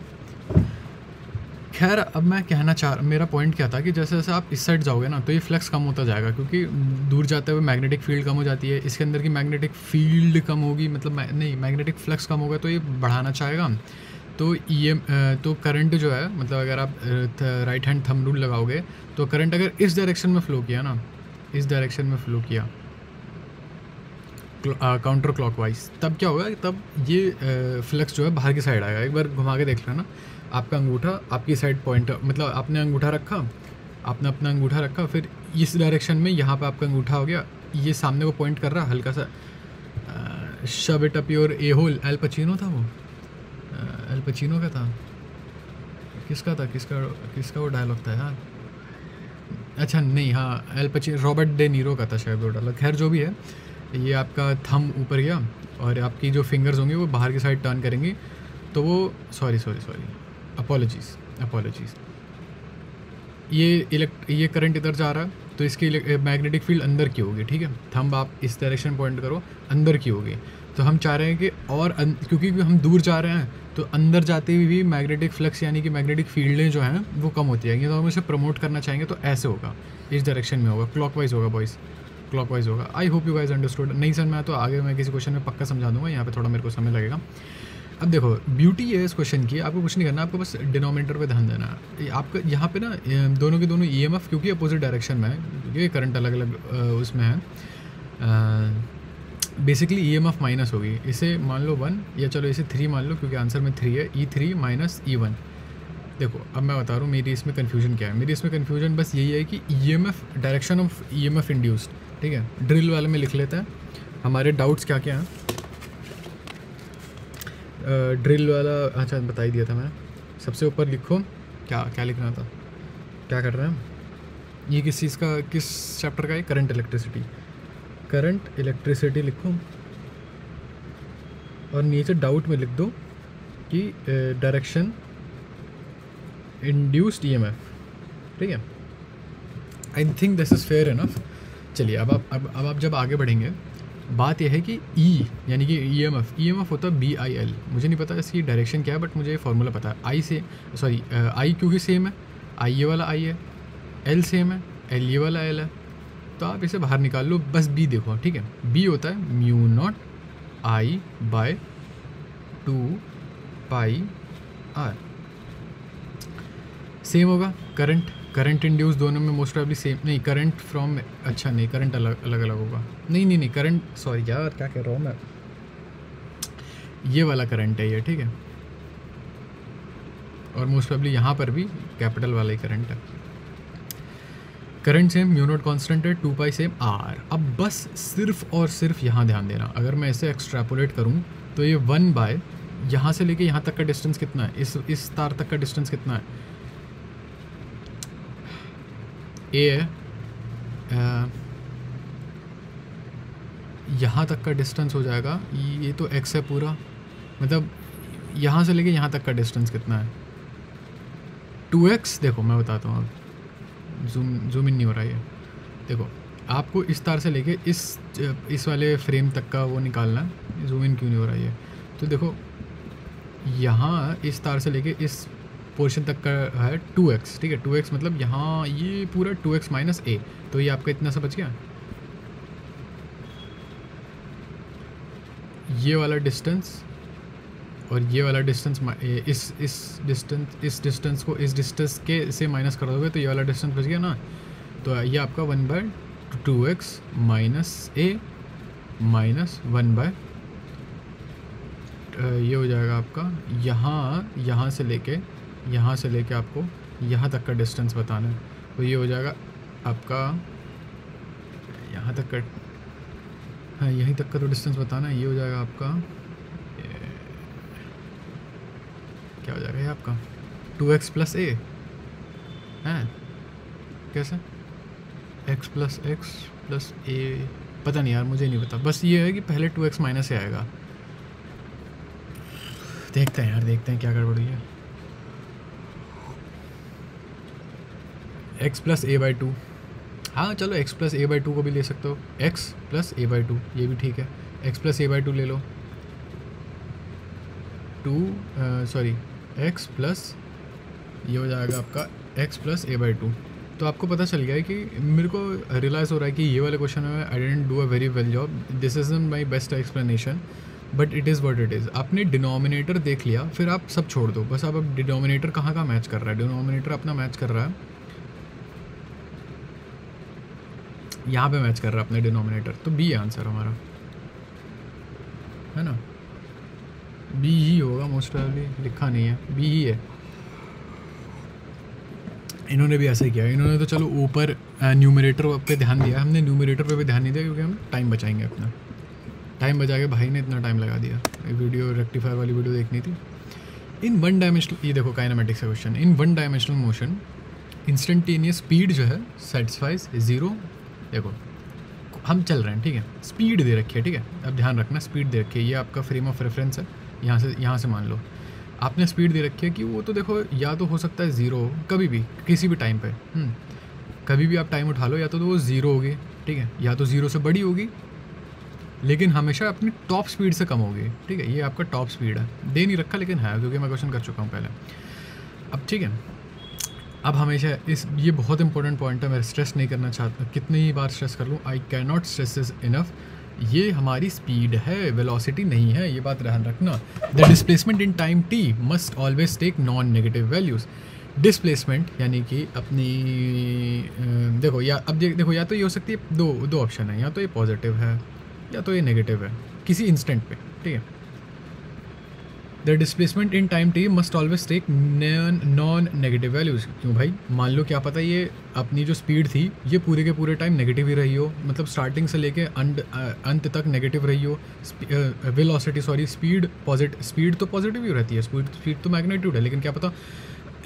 खैर, अब मैं मेरा पॉइंट क्या था कि जैसे जैसे आप इस साइड जाओगे ना, तो ये फ्लक्स कम होता जाएगा, क्योंकि दूर जाते हुए मैग्नेटिक फील्ड कम हो जाती है, इसके अंदर की मैग्नेटिक फील्ड कम होगी, मतलब मैग्नेटिक फ्लक्स कम होगा, तो ये बढ़ाना चाहेगा। तो तो करंट जो है, मतलब अगर आप राइट हैंड थंब रूल लगाओगे, तो करंट अगर इस डायरेक्शन में फ्लो किया ना, इस डायरेक्शन में फ्लो किया काउंटर क्लॉकवाइज, तब क्या होगा, तब ये फ्लक्स जो है बाहर की साइड आएगा। एक बार घुमा के देख लेना, आपका अंगूठा आपकी साइड पॉइंट, मतलब आपने अपना अंगूठा रखा, फिर इस डायरेक्शन में यहाँ पे आपका अंगूठा हो गया, ये सामने को पॉइंट कर रहा हल्का सा, shove it up your a hole. Al Pacino था वो, एल पचीनो का था, किसका वो डायलॉग था यार, अच्छा नहीं, हाँ Al Pacino, Robert De Niro का था शायद वो डायलॉग। खैर जो भी है, ये आपका थंब ऊपर गया और आपकी जो फिंगर्स होंगी वो बाहर की साइड टर्न करेंगी, तो वो सॉरी अपॉलोजीज़, ये करंट इधर जा रहा है, तो इसकी मैग्नेटिक फील्ड अंदर की होगी, ठीक है। थंब आप इस डायरेक्शन पॉइंट करो, अंदर की होगी। तो हम चाह रहे हैं कि और क्योंकि हम दूर जा रहे हैं, तो अंदर जाते हुए भी मैग्नेटिक फ्लक्स यानी कि मैग्नेटिक फील्डें जो हैं वो कम होती जाएंगी, तो हम इसे प्रमोट करना चाहेंगे, तो ऐसे होगा, इस डायरेक्शन में होगा, क्लॉकवाइज होगा बॉयज़, क्लॉकवाइज होगा। आई होप यू गाइज अंडरस्टूड। नहीं सर, मैं तो आगे मैं किसी क्वेश्चन में पक्का समझा दूंगा, यहाँ पे थोड़ा मेरे को समय लगेगा। अब देखो, ब्यूटी है इस क्वेश्चन की, आपको कुछ नहीं करना, आपको बस डिनोमिनेटर पे ध्यान देना है। आपका यहाँ पे ना दोनों के दोनों ईएमएफ क्योंकि अपोजिट डायरेक्शन में है, क्योंकि करंट अलग अलग उसमें है, बेसिकली ईएमएफ माइनस होगी। इसे मान लो 1 या चलो इसे 3 मान लो, क्योंकि आंसर में 3 है, E3 माइनस E1। देखो अब मैं बता रहा हूँ मेरी इसमें कन्फ्यूजन क्या है। मेरी इसमें कन्फ्यूजन बस यही है कि EMF, direction of EMF induced, ठीक है। ड्रिल वाले में लिख लेते हैं हमारे डाउट्स क्या क्या हैं। ड्रिल वाला अच्छा बता ही दिया था मैंने। सबसे ऊपर लिखो क्या लिखना था, क्या कर रहे हैं, ये किस चीज़ का, किस चैप्टर का है, करंट इलेक्ट्रिसिटी लिखो, और नीचे डाउट में लिख दो कि डायरेक्शन इंड्यूस्ड ईएमएफ, ठीक है। I think this is fair enough. चलिए अब आप जब आगे बढ़ेंगे, बात यह है कि ई यानी कि EMF होता है BIL। मुझे नहीं पता इसकी डायरेक्शन क्या है, बट मुझे ये फार्मूला पता है। आई क्योंकि सेम है, आई ये वाला आई है, एल सेम है, एल ये वाला एल है, तो आप इसे बाहर निकाल लो, बस बी देखो, ठीक है। बी होता है mu naught I by 2 pi R. Same होगा करंट इंड्यूस दोनों में मोस्ट प्रॉब्ली सेम, नहीं करंट फ्रॉम, अच्छा नहीं करंट अलग होगा, नहीं करंट, सॉरी यार क्या कह रहा हूँ मैं, ये वाला करंट है ये, ठीक है। और मोस्ट प्रॉब्ली यहाँ पर भी कैपिटल वाला ही करंट है। Current same, mu naught constant है, 2 पाई सेम आर। अब बस सिर्फ और सिर्फ यहाँ ध्यान देना, अगर मैं इसे एक्सट्रापोलेट करूँ तो ये 1 बाय यहाँ से लेके यहाँ तक का डिस्टेंस कितना है, इस तार तक का डिस्टेंस कितना है, ए है, यहाँ तक का डिस्टेंस हो जाएगा, ये तो x है पूरा, मतलब यहाँ से लेके यहाँ तक का डिस्टेंस कितना है, 2x। देखो मैं बताता हूँ, अब जूम इन नहीं हो रहा है, देखो आपको इस तार से लेके इस वाले फ्रेम तक का वो निकालना है, जूम इन क्यों नहीं हो रहा है, तो देखो यहाँ इस तार से लेके इस पोर्शन तक का है 2x, ठीक है। 2x मतलब यहाँ ये पूरा 2x माइनस a, तो ये आपका इतना सा बच गया। ये वाला डिस्टेंस और ये वाला डिस्टेंस, इस डिस्टेंस को इस डिस्टेंस के से माइनस कर दोगे तो ये वाला डिस्टेंस बच गया ना, तो ये आपका 1/2x माइनस a माइनस 1 ये हो जाएगा आपका, यहाँ से लेके आपको यहाँ तक का डिस्टेंस बताना है, तो ये हो जाएगा आपका यहाँ तक का, हाँ यहीं तक का तो डिस्टेंस बताना है, ये हो जाएगा आपका, क्या हो जाएगा ये आपका 2x प्लस a है, कैसे x प्लस a, पता नहीं यार मुझे नहीं पता, बस ये है कि पहले 2x माइनस a आएगा। देखते हैं क्या गड़बड़ हुई है। x प्लस a बाई 2, हाँ चलो x प्लस a बाई 2 को भी ले सकते हो, x प्लस a बाई 2 ये भी ठीक है, x प्लस a बाई 2 ले लो, x प्लस ये हो जाएगा आपका x प्लस a बाई 2। तो आपको पता चल गया है कि मेरे को रियलाइज़ हो रहा है कि ये वाले क्वेश्चन में I didn't do a very well job, this is my best explanation, but it is what it is. आपने डिनोमिनेटर देख लिया, फिर आप सब छोड़ दो, बस अब डिनोमिनेटर कहाँ मैच कर रहा है, डिनोमिनेटर अपना मैच कर रहा है, यहाँ पे मैच कर रहा है अपने डिनोमिनेटर, तो बी आंसर हमारा है ना, बी ही होगा मोस्ट प्रोबेबली, लिखा नहीं है बी ही है। इन्होंने भी ऐसे ही किया, इन्होंने तो चलो ऊपर न्यूमरेटर पे ध्यान दिया, हमने न्यूमरेटर पे भी ध्यान नहीं दिया क्योंकि हम टाइम बचाएंगे अपना, टाइम बचा के भाई ने इतना टाइम लगा दिया, वीडियो रेक्टिफायर वाली वीडियो देखनी थी। इन 1 डायमेंशनल, ये देखो काइनेमेटिक्स का क्वेश्चन, इन 1 डायमेंशनल मोशन इंस्टेंटेनियस स्पीड जो है सेटिस्फाइज 0, देखो हम चल रहे हैं, ठीक है, स्पीड दे रखी है, ठीक है, अब ध्यान रखना स्पीड दे रखी है, ये आपका फ्रेम ऑफ रेफरेंस है, यहाँ से मान लो आपने स्पीड दे रखी है कि वो तो देखो या तो हो सकता है 0 कभी भी किसी भी टाइम पे, कभी भी आप टाइम उठा लो, या तो वो 0 होगी, ठीक है, या तो 0 से बड़ी होगी, लेकिन हमेशा अपनी टॉप स्पीड से कम होगी, ठीक है, ये आपका टॉप स्पीड है, दे नहीं रखा लेकिन है क्योंकि मैं क्वेश्चन कर चुका हूँ पहले। अब ठीक है, अब हमेशा ये बहुत इंपॉर्टेंट पॉइंट है, मैं स्ट्रेस नहीं करना चाहता, कितनी ही बार स्ट्रेस कर लूँ, I can not stress this enough, ये हमारी स्पीड है, वेलोसिटी नहीं है, ये बात ध्यान रखना। The displacement in time t must always take non negative values. Displacement यानी कि अपनी देखो, या अब देखो, या तो ये हो सकती है, दो ऑप्शन है, या तो ये पॉजिटिव है या तो ये नेगेटिव है किसी इंस्टेंट पे, ठीक है। The displacement in time t must always take non negative values. क्यों भाई, मान लो क्या पता ये अपनी जो स्पीड थी ये पूरे के पूरे टाइम नेगेटिव ही रही हो, मतलब स्टार्टिंग से लेके अंत तक नेगेटिव रही हो। वेलोसिटी स्पीड तो पॉजिटिव ही रहती है, स्पीड तो मैग्नीट्यूड है, लेकिन क्या पता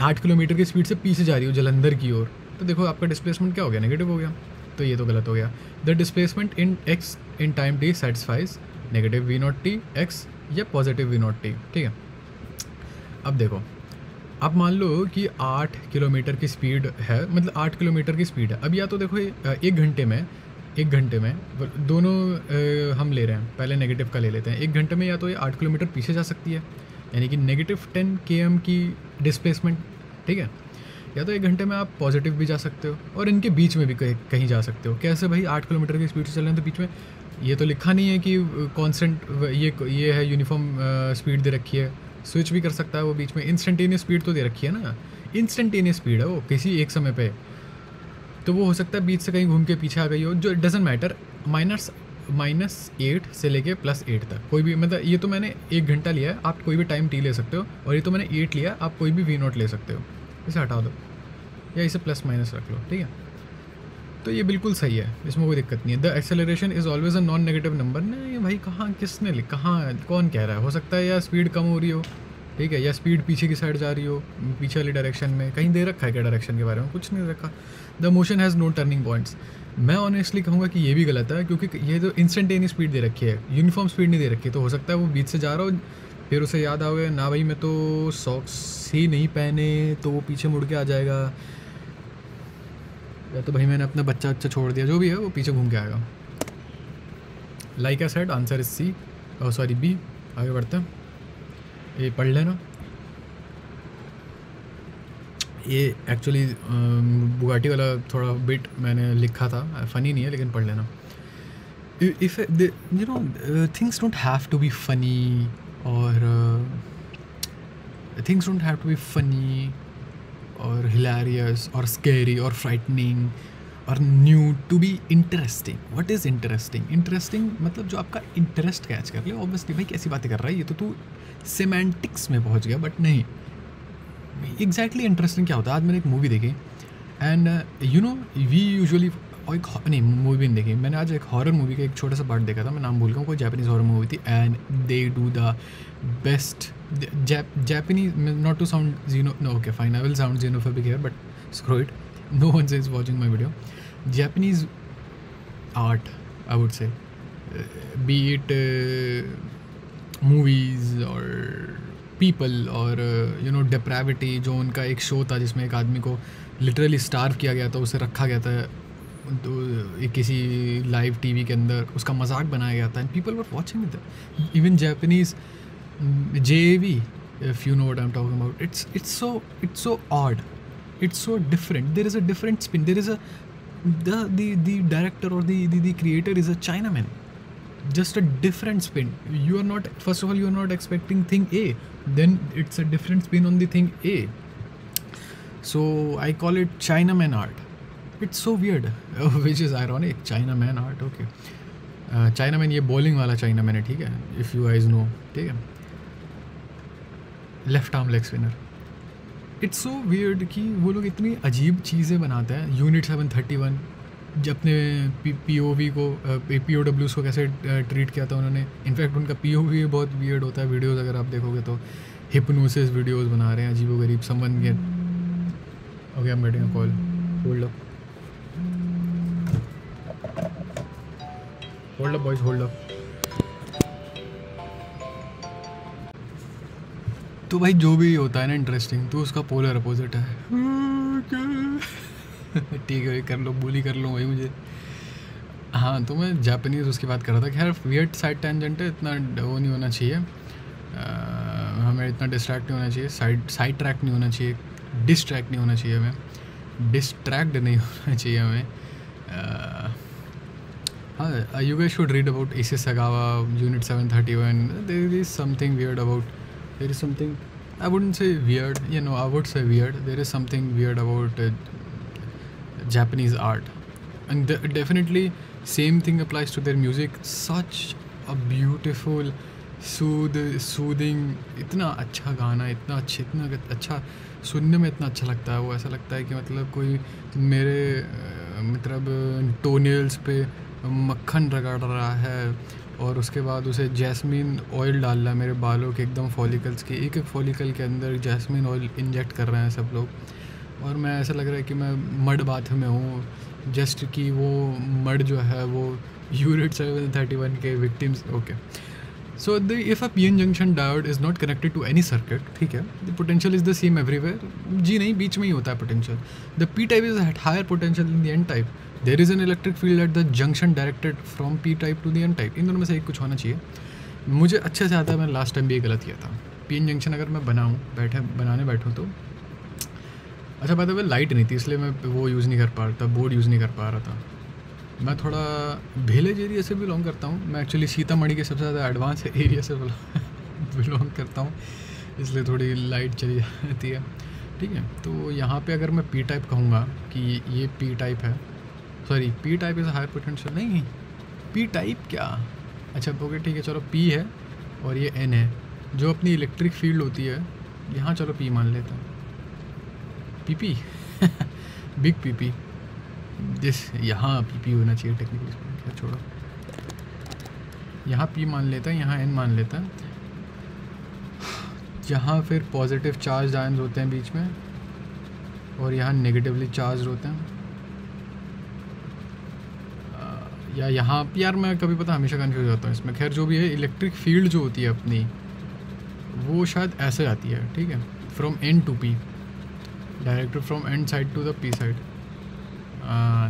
8 किलोमीटर की स्पीड से पीछे जा रही हो जलंधर की ओर, तो देखो आपका डिस्प्लेसमेंट क्या हो गया, नेगेटिव हो गया, तो ये तो गलत हो गया। The displacement in x in time t satisfies negative v not t x या पॉजिटिव v नॉट t, ठीक है। अब देखो, आप मान लो कि 8 किलोमीटर की स्पीड है, मतलब 8 किलोमीटर की स्पीड है। अब या तो देखो एक घंटे में दोनों हम ले रहे हैं, पहले नेगेटिव का ले लेते हैं। 1 घंटे में या तो ये 8 किलोमीटर पीछे जा सकती है, यानी कि -10 km की डिस्प्लेसमेंट, ठीक है। या तो 1 घंटे में आप पॉजिटिव भी जा सकते हो और इनके बीच में भी कहीं जा सकते हो। कैसे भाई? 8 किलोमीटर की स्पीड से चल रहे हैं तो बीच में ये तो लिखा नहीं है कि कांस्टेंट ये है, यूनिफॉर्म स्पीड दे रखी है, स्विच भी कर सकता है वो बीच में। इंस्टेंटेनियस स्पीड तो दे रखी है ना, इंस्टेंटेनियस स्पीड है वो किसी एक समय पे, तो वो हो सकता है बीच से कहीं घूम के पीछे आ गई हो, जो डजेंट मैटर। -8 से लेके +8 तक कोई भी, मतलब ये तो मैंने 1 घंटा लिया है, आप कोई भी टाइम t ले सकते हो, और ये तो मैंने 8 लिया, आप कोई भी v0 ले सकते हो। इसे हटा दो या इसे +- रख लो, ठीक है। तो ये बिल्कुल सही है, इसमें कोई दिक्कत नहीं है। The acceleration is always a non negative number. नहीं भाई, कहाँ किसने कहाँ कौन कह रहा है? हो सकता है या स्पीड कम हो रही हो, ठीक है, या स्पीड पीछे की साइड जा रही हो, पीछे वाली डायरेक्शन में। कहीं दे रखा है क्या डायरेक्शन के बारे में? कुछ नहीं रखा। The motion has no turning points. मैं ऑनेस्टली कहूँगा कि ये भी गलत है, क्योंकि ये तो इंस्टेंटेनियस स्पीड दे रखी है, यूनिफॉर्म स्पीड नहीं दे रखी है। तो हो सकता है वो बीच से जा रहा हो, फिर उसे याद आ गया ना भाई मैं तो सॉक्स ही नहीं पहने, तो वो पीछे मुड़ के आ जाएगा, या तो भाई मैंने अपना बच्चा छोड़ दिया, जो भी है वो पीछे घूम के आएगा। Like I said, answer is C, sorry B. आगे बढ़ते हैं, ये पढ़ लेना। ये एक्चुअली बुगाटी वाला थोड़ा बिट मैंने लिखा था, फ़नी नहीं है लेकिन पढ़ लेना। If you know things don't have to be funny, और things don't have to be funny और हिलेरियस और स्कैरी और फ्राइटनिंग और new to be interesting. What is interesting? Interesting मतलब जो आपका इंटरेस्ट कैच कर ले। ऑब्वियसली भाई कैसी बातें कर रहा है ये, तो तू सेमेंटिक्स में पहुंच गया, बट नहीं, एग्जैक्टली इंटरेस्टिंग क्या होता है? आज मैंने एक मूवी देखी, and you know we usually, और एक नहीं मूवी नहीं देखी मैंने, आज एक हॉरर मूवी का एक छोटा सा पार्ट देखा था, मैं नाम भूल गया हूँ, कोई जापानीज हॉरर मूवी थी, and they do the best Japanese, not to sound no, okay fine, I will sound xenophobic here, but screw it, no one is watching my video. Japanese art, I would say, be it movies or people or you know depravity, जो उनका एक शो था जिसमें एक आदमी को लिटरली स्टार्व किया गया था, उसे रखा गया था तो किसी लाइव टीवी के अंदर, उसका मजाक बनाया गया था, and people were watching it. Even Japanese JAV, if you know what I'm talking about, it's so odd, it's so different, there is a different spin, there is a the director or the creator is a Chinaman, just a different spin. You are not, first of all you are not expecting thing A, then it's a different spin on the thing A, so I call it Chinaman art. It's so weird, which is ironic, Chinaman art, okay. Chinaman ये bowling वाला Chinaman है, ठीक है, if you guys know, ठीक है, left arm leg spinner. It's so weird कि वो लोग इतनी अजीब चीज़ें बनाते हैं। यूनिट 731 जब अपने POV को POWs को कैसे ट्रीट किया था उन्होंने, इनफैक्ट उनका POV बहुत वियर्ड होता है। वीडियोस अगर आप देखोगे तो हिप्नोसिस वीडियोस बना रहे हैं अजीबो गरीब। Someone gate, okay I am getting a call, hold up boys, hold up. तो भाई जो भी होता है ना इंटरेस्टिंग, तो उसका पोलर अपोजिट है। ठीक है, कर लो, बुली कर लो भाई मुझे। हाँ, तो मैं जापानीज़ उसकी बात कर रहा था। खैर वियर्ड साइड टेंजेंट है, इतना वो नहीं होना चाहिए, हमें इतना डिस्ट्रैक्ट नहीं होना चाहिए, साइड ट्रैक नहीं होना चाहिए, डिस्ट्रैक्ट नहीं होना चाहिए हमें, डिस्ट्रैक्ट नहीं होना चाहिए हमें। हाँ, you guys should read about Issei Sagawa, Unit 731. There is something weird about, there is something, I wouldn't say weird, you know, I would say weird. There is something weird about Japanese art, and definitely same thing applies to their music. Such a beautiful, soothing, इतना अच्छा गाना, इतना अच्छा सुनने में इतना अच्छा लगता है वो। ऐसा लगता है कि मतलब कोई मेरे मतलब टोनेल्स पे मक्खन रगड़ रहा है, और उसके बाद उसे जैस्मिन ऑयल डाल रहा है मेरे बालों के एकदम फॉलिकल्स के, एक फॉलिकल के अंदर जैस्मिन ऑयल इंजेक्ट कर रहे हैं सब लोग, और मैं ऐसा लग रहा है कि मैं मड बाथ में हूँ, जस्ट कि वो मड जो है वो यूनिट 731 के victims. Okay, So if a PN junction diode is not connected to any circuit, ठीक है, the potential is the same everywhere. जी नहीं, बीच में ही होता है potential. The P type is at higher potential than the N type. There is an electric field at the junction directed from P type to the N type. इन दोनों में से एक कुछ होना चाहिए. मुझे अच्छे से आता है, मैंने लास्ट टाइम भी ये गलत किया था. PN जंक्शन अगर मैं बनाने बैठूँ तो अच्छा बात है, लाइट नहीं थी इसलिए मैं वो यूज़ नहीं कर पा रहा था, बोर्ड यूज़ नहीं कर पा रहा था. मैं थोड़ा विलेज एरिया से बिलोंग करता हूँ. मैं एक्चुअली सीतामढ़ी के सबसे ज़्यादा एडवांस एरिया से बिलोंग करता हूँ, इसलिए थोड़ी लाइट चली जाती है. ठीक है, तो यहाँ पे अगर मैं P टाइप कहूँगा कि ये P टाइप है, sorry P type is higher potential, नहीं P टाइप क्या, अच्छा ओके ठीक है चलो P है और ये N है. जो अपनी इलेक्ट्रिक फील्ड होती है यहाँ, चलो P मान लेते हैं, PP बिग PP दिस, यहाँ PP होना चाहिए टेक्निकली, क्या छोड़ो, यहाँ P मान लेता है, यहाँ N मान लेता है. यहाँ फिर पॉजिटिव चार्ज आयंस होते हैं बीच में और यहाँ नेगेटिवली चार्ज होते हैं. या यहाँ यार मैं कभी पता हमेशा कंफ्यूज होता हूँ इसमें. खैर जो भी है, इलेक्ट्रिक फील्ड जो होती है अपनी वो शायद ऐसे आती है. ठीक है, from N to P, directed from N side to the P side.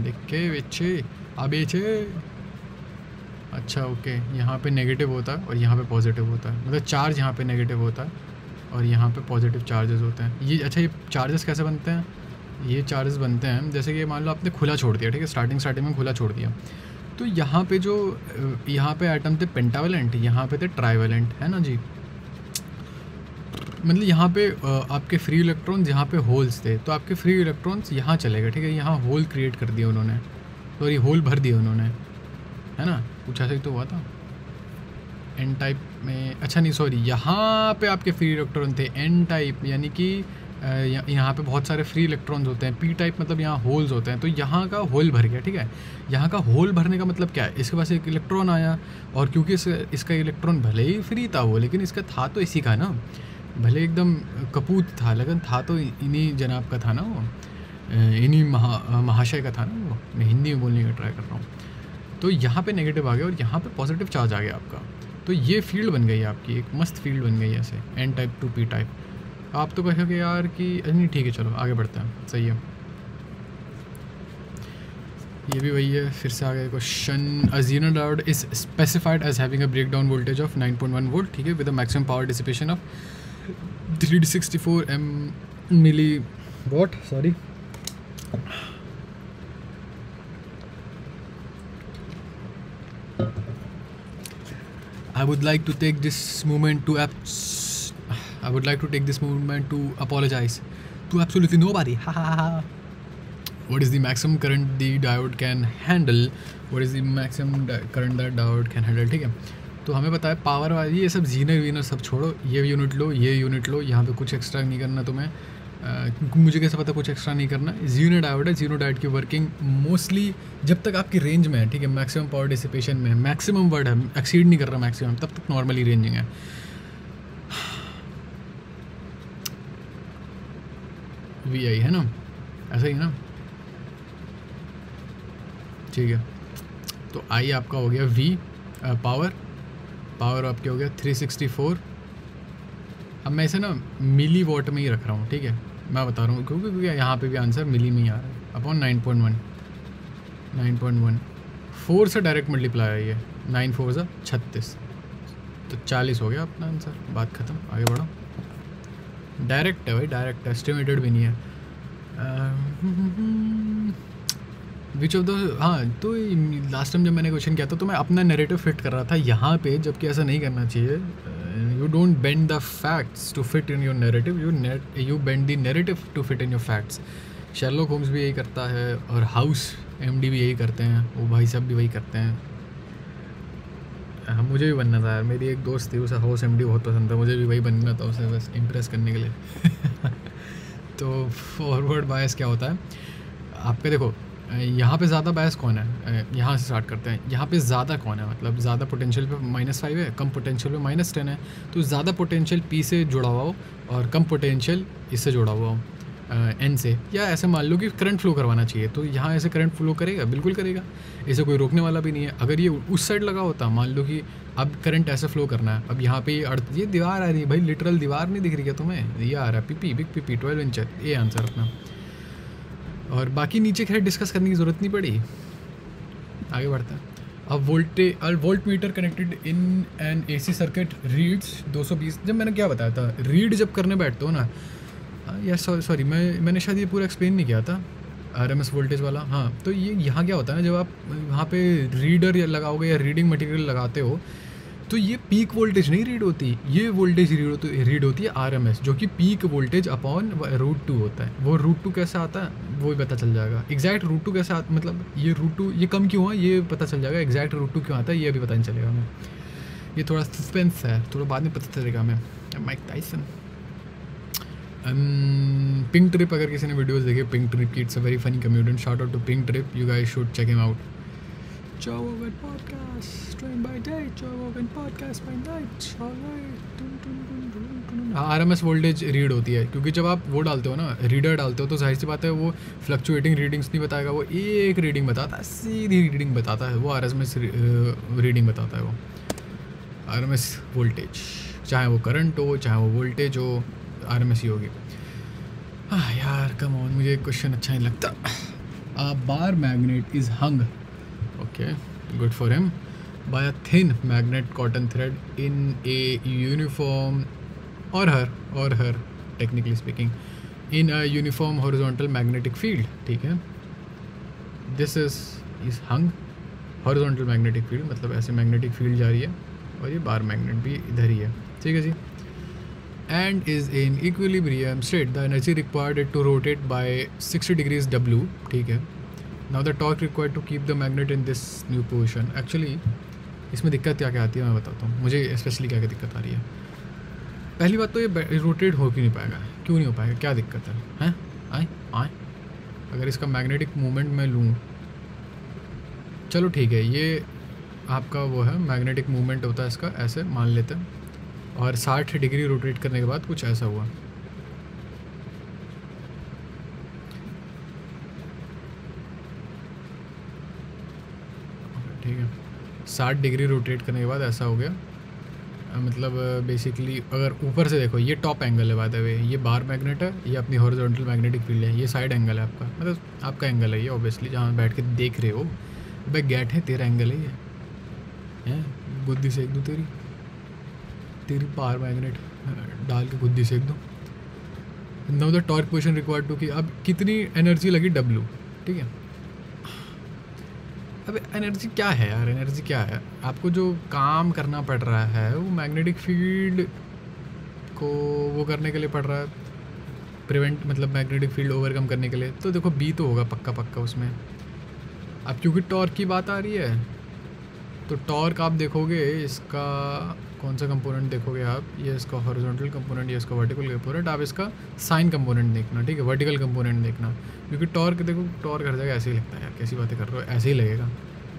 देख के बेचे अबेचे, अच्छा ओके. यहाँ पे नेगेटिव होता है और यहाँ पे पॉजिटिव होता है, मतलब चार्ज यहाँ पे नेगेटिव होता है और यहाँ पे पॉजिटिव चार्जेस होते हैं. ये अच्छा, ये चार्जेस कैसे बनते हैं? ये चार्जेस बनते हैं जैसे कि मान लो आपने खुला छोड़ दिया, ठीक है, स्टार्टिंग में खुला छोड़ दिया, तो यहाँ पे जो यहाँ पे एटम थे पेंटावेलेंट, यहाँ पे थे ट्राइवेलेंट, है ना जी. मतलब यहाँ पे आपके फ्री इलेक्ट्रॉन्स, यहाँ पे होल्स थे, तो आपके फ्री इलेक्ट्रॉन्स यहाँ चले गए. ठीक है, यहाँ होल क्रिएट कर दिया उन्होंने, तो ये होल भर दिए उन्होंने, है ना, कुछ ऐसा ही तो हुआ था N टाइप में. अच्छा नहीं सॉरी, यहाँ पे आपके फ्री इलेक्ट्रॉन थे N टाइप, यानी कि यहाँ पे बहुत सारे फ्री इलेक्ट्रॉन्स होते हैं. P टाइप मतलब यहाँ होल्स होते हैं, तो यहाँ का होल भर गया. ठीक है, यहाँ का होल भरने का मतलब क्या है, इसके पास एक इलेक्ट्रॉन आया और क्योंकि इसका इलेक्ट्रॉन भले ही फ्री था वो, लेकिन इसका था तो इसी का ना, भले एकदम कपूत था लेकिन था तो इन्हीं जनाब का था ना वो, इन्हीं महाशय का था ना वो. मैं हिंदी में बोलने का ट्राई कर रहा हूँ. तो यहाँ पे नेगेटिव आ गया और यहाँ पे पॉजिटिव चार्ज आ गया आपका, तो ये फील्ड बन गई आपकी, एक मस्त फील्ड बन गई ऐसे N type two P type. आप तो कहोगे यार कि नहीं ठीक है चलो आगे बढ़ते हैं, सही है. ये भी वही है, फिर से आ गया question. A zener diode is specified as having a breakdown voltage of 9.1 volt, ठीक है, with a maximum power dissipation of 364 milliwatt. Sorry, I would like to take this moment to apologize to absolutely nobody. What is the maximum current the diode can handle? What is the maximum current that diode can handle? ठीक है, तो हमें पता है पावर वाली, ये सब जीनर वीनर सब छोड़ो, ये यूनिट लो, ये यूनिट लो, यहाँ पे कुछ एक्स्ट्रा नहीं करना तुम्हें. मुझे कैसे पता कुछ एक्स्ट्रा नहीं करना. जीरो डायोड है, जीरो डायोड की वर्किंग मोस्टली जब तक आपकी रेंज में है, ठीक है, मैक्सिमम पावर डिसिपेशन में, मैक्सिमम वर्ड है, एक्सीड नहीं कर रहा मैक्सिमम, तब तक नॉर्मली रेंजिंग है. VI है ना, ऐसा ही ना, ठीक है. तो I आपका हो गया V, पावर आपके हो गया 364. अब मैं इसे ना मिली वॉट में ही रख रहा हूँ, ठीक है, मैं बता रहा हूँ क्योंकि यहाँ पे भी आंसर मिली में ही आ रहा है. अपॉन 9.1 4 से डायरेक्ट मल्टीप्लाई है ये, 9 4 से 36, तो 40 हो गया अपना आंसर. बात ख़त्म, आगे बढ़ो. डायरेक्ट है भाई, डायरेक्ट, एस्टिमेटेड भी नहीं है. विच ऑफ द, हाँ तो लास्ट टाइम जब मैंने क्वेश्चन किया था तो मैं अपना नैरेटिव फिट कर रहा था यहाँ पे, जबकि ऐसा नहीं करना चाहिए. You don't bend the facts to fit in your narrative. You bend the narrative to fit in your facts. Sherlock Holmes भी यही करता है और हाउस MD भी यही करते हैं, वो भाई साहब भी वही करते हैं. मुझे भी बनना था यार, मेरी एक दोस्त थी, उसे हाउस MD बहुत पसंद था, मुझे भी वही बनना था उसे बस इम्प्रेस करने के लिए. तो फॉरवर्ड बायस क्या होता है आपके, देखो यहाँ पे ज़्यादा बायस कौन है, यहाँ से स्टार्ट करते हैं. यहाँ पे ज़्यादा कौन है, मतलब ज़्यादा पोटेंशियल पे -5 है, कम पोटेंशियल पे -10 है. तो ज़्यादा पोटेंशियल P से जुड़ा हुआ हो और कम पोटेंशियल इससे जुड़ा हुआ हो. एन से, या ऐसे मान लो कि करंट फ्लो करवाना चाहिए, तो यहाँ ऐसे करंट फ्लो करेगा, बिल्कुल करेगा, ऐसे कोई रोकने वाला भी नहीं है। अगर ये उस साइड लगा होता, मान लो कि अब करंट ऐसे फ्लो करना है, अब यहाँ पे ये दीवार आ रही है भाई, लिटरल दीवार नहीं दिख रही है तुम्हें, ये आ रहा है पीपी, बिग पीपी 12 इंच, ये आंसर अपना। और बाकी नीचे खैर डिस्कस करने की ज़रूरत नहीं पड़ी, आगे बढ़ता है। अब volt meter connected in an AC circuit reads 220। जब मैंने क्या बताया था, रीड जब करने बैठते हो ना, या सॉरी मैंने शायद ये पूरा एक्सप्लेन नहीं किया था RMS वोल्टेज वाला। हाँ, तो ये यहाँ क्या होता है ना, जब आप वहाँ पे रीडर लगाओगे या रीडिंग मटेरियल लगाते हो, तो ये पीक वोल्टेज नहीं रीड होती, ये वोल्टेज रीड होती है RMS, जो कि पीक वोल्टेज अपॉन √2 होता है। वो √2 कैसे आता है वो भी पता चल जाएगा, एग्जैक्ट √2 कैसे आता, मतलब ये √2 ये कम क्यों हुआ ये पता चल जाएगा, एग्जैक्ट √2 क्यों आता है ये अभी पता नहीं चलेगा हमें, ये थोड़ा सस्पेंस है, थोड़ा बाद में पता चलेगा हमें। Mike Tyson. पिंक ट्रिप, अगर किसी ने वीडियोस देखे पिंक ट्रिप की, it's a very funny community, shout out to Pink Trip, you guys should check him out. Joe Rogan podcast, stream by day, Joe Rogan podcast by night, alright। RMS voltage read होती है, क्योंकि जब आप वो डालते हो ना, रीडर डालते हो, तो जाहिर सी बात है वो फ्लक्चुएटिंग रीडिंग्स नहीं बताएगा, वो एक रीडिंग बताता है, सीधी रीडिंग बताता है, वो RMS रीडिंग बताता है, वो RMS वोल्टेज, चाहे वो करंट हो चाहे वो वोल्टेज हो, RMS ही होगी। हाँ यार कम ऑन, मुझे क्वेश्चन अच्छा नहीं लगता। Bar magnet is hung, okay, good for him, by a thin magnet cotton thread in a uniform, or her technically speaking, in a uniform horizontal magnetic field, ठीक है। this is hung horizontal magnetic field, मतलब ऐसे magnetic field जा रही है, और ये बार मैग्नेट भी इधर ही है, ठीक है जी। and is in equilibrium state, the energy required it to rotate by 60 degrees W, ठीक है। Now the torque required to keep the magnet in this new position, actually इसमें दिक्कत क्या क्या आती है मैं बताता हूँ, मुझे स्पेशली क्या क्या दिक्कत आ रही है। पहली बात तो ये रोटेट हो क्यों नहीं पाएगा, क्यों नहीं हो पाएगा, क्या दिक्कत है, हैं आए अगर इसका मैग्नेटिक मूवमेंट मैं लूँ, चलो ठीक है, ये आपका वो है मैग्नेटिक मूवमेंट होता है इसका, ऐसे मान लेते हैं, और 60 डिग्री रोटेट करने के बाद कुछ ऐसा हुआ, ठीक है, 60 डिग्री रोटेट करने के बाद ऐसा हो गया, मतलब बेसिकली अगर ऊपर से देखो, ये टॉप एंगल है बाय द वे, ये बार मैग्नेट है, ये अपनी हॉरिजॉन्टल मैग्नेटिक फील्ड है, ये साइड एंगल है आपका, मतलब आपका एंगल है ये ऑब्वियसली, जहाँ बैठ के देख रहे हो, भाई गेट है तेरा एंगल है ये, हैं गुद्दी सेक दूँ तेरी बार मैग्नेट डाल के गुद्दी सेक दूँ। Now the torque position required to, कि अब कितनी एनर्जी लगी W, ठीक है। अब एनर्जी क्या है यार, एनर्जी क्या है, आपको जो काम करना पड़ रहा है वो मैग्नेटिक फील्ड को वो करने के लिए पड़ रहा है, प्रिवेंट, मतलब मैग्नेटिक फील्ड ओवरकम करने के लिए, तो देखो B तो होगा पक्का उसमें। अब क्योंकि टॉर्क की बात आ रही है, तो टॉर्क आप देखोगे, इसका कौन सा कंपोनेंट देखोगे आप, ये इसका हॉरिजॉन्टल कंपोनेंट, ये इसका वर्टिकल कंपोनेंट, आप इसका साइन कंपोनेंट देखना, ठीक है, वर्टिकल कंपोनेंट देखना, क्योंकि टॉर्क देखो, टॉर्क हर जगह ऐसे ही लगता है यार, कैसी बातें कर रहे हो, ऐसे ही लगेगा।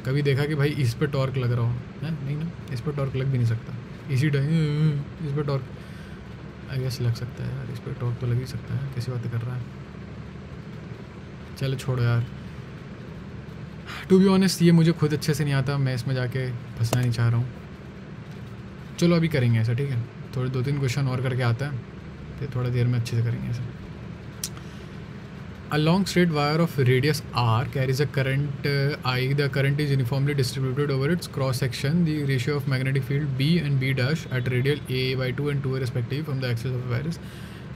कभी देखा कि भाई इस पे टॉर्क लग रहा हो, है नहीं ना, इस पर टॉर्क लग भी नहीं सकता, इसी टाइम इस पर टॉर्क आई गेस लग सकता है यार, इस पर टॉर्क तो लग ही सकता है, कैसी बातें कर रहा है, चलो छोड़ो यार। टू बी ऑनेस्ट ये मुझे खुद अच्छे से नहीं आता, मैं इसमें जाके फंसना नहीं चाह रहा हूँ, चलो अभी करेंगे ऐसा, ठीक है, थोड़े 2-3 क्वेश्चन और करके आता है, फिर थोड़ा देर में अच्छे से करेंगे ऐसा। A long straight wire of radius r carries a current I. The current is uniformly distributed over its cross section. The ratio of magnetic field B and B dash at radial a/2 and 2 respectively from the axis of the wire is,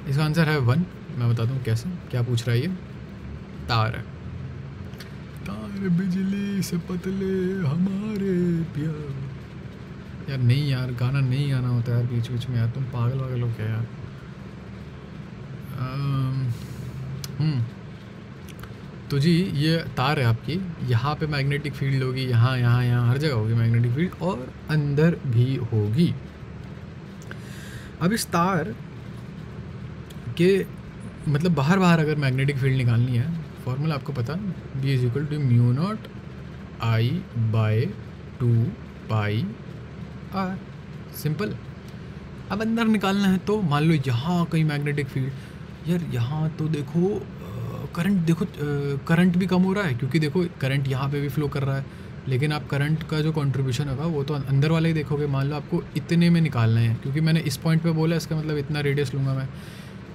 इसका आंसर है 1। मैं बताता हूँ कैसे, क्या पूछ रहा है ये, तार है, तार बिजली से पतले हमारे प्यार। यार नहीं यार, गाना नहीं गाना होता यार बीच बीच में यार, तुम पागल वागल हो क्या यार। तो जी ये तार है आपकी, यहाँ पे मैग्नेटिक फील्ड होगी, यहाँ हर जगह होगी मैग्नेटिक फील्ड, और अंदर भी होगी। अब इस तार के मतलब बाहर अगर मैग्नेटिक फील्ड निकालनी है, फॉर्मूला आपको पता, B = μ0 I/2πr, सिंपल। अब अंदर निकालना है तो मान लो यहाँ कहीं मैग्नेटिक फील्ड, यार यहाँ तो देखो करंट, देखो करंट भी कम हो रहा है, क्योंकि देखो करंट यहाँ पे भी फ्लो कर रहा है, लेकिन आप करंट का जो कंट्रीब्यूशन होगा वो तो अंदर वाला ही देखोगे। मान लो आपको इतने में निकालना है, क्योंकि मैंने इस पॉइंट पे बोला, इसका मतलब इतना रेडियस लूँगा मैं,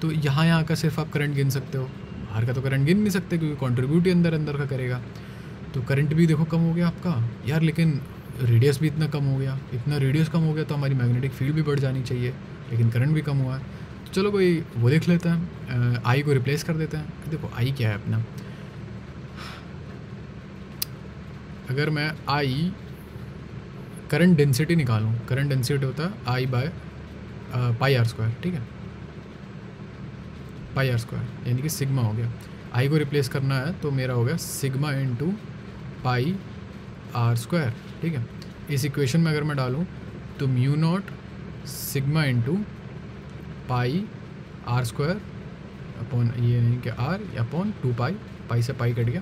तो यहाँ का सिर्फ आप करंट गिन सकते हो, बाहर का तो करंट गिन नहीं सकते, क्योंकि कंट्रीब्यूट ही अंदर का करेगा। तो करंट भी देखो कम हो गया आपका यार, लेकिन रेडियस भी इतना कम हो गया। इतना रेडियस कम हो गया तो हमारी मैग्नेटिक फील्ड भी बढ़ जानी चाहिए, लेकिन करंट भी कम हुआ है। तो चलो कोई वो देख लेते हैं, आई को रिप्लेस कर देते हैं। देखो आई क्या है अपना, अगर मैं आई करंट डेंसिटी निकालूँ, करंट डेंसिटी होता है आई बाय पाई आर स्क्वायर, ठीक है, पाई आर स्क्वायर, यानी कि सिग्मा हो गया। आई को रिप्लेस करना है तो मेरा हो गया sigma into pi R square, ठीक है। इस इक्वेशन में अगर मैं डालूँ तो mu naught sigma into pi R square upon ये नहीं कि आर अपॉन 2 पाई, पाई से पाई कट गया,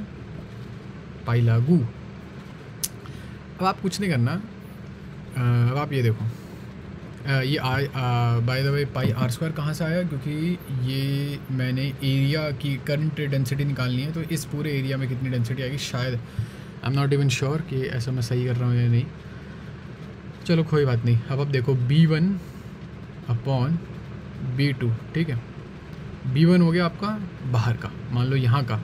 पाई लागू। अब आप कुछ नहीं करना, अब आप ये देखो, ये by the way pi R square कहाँ से आया, क्योंकि ये मैंने एरिया की करंट डेंसिटी निकालनी है, तो इस पूरे एरिया में कितनी डेंसिटी आएगी, शायद आई एम नॉट इवन श्योर कि ऐसा मैं सही कर रहा हूँ या नहीं, चलो कोई बात नहीं। अब देखो B1 अपॉन B2, ठीक है। B1 हो गया आपका बाहर का, मान लो यहाँ का,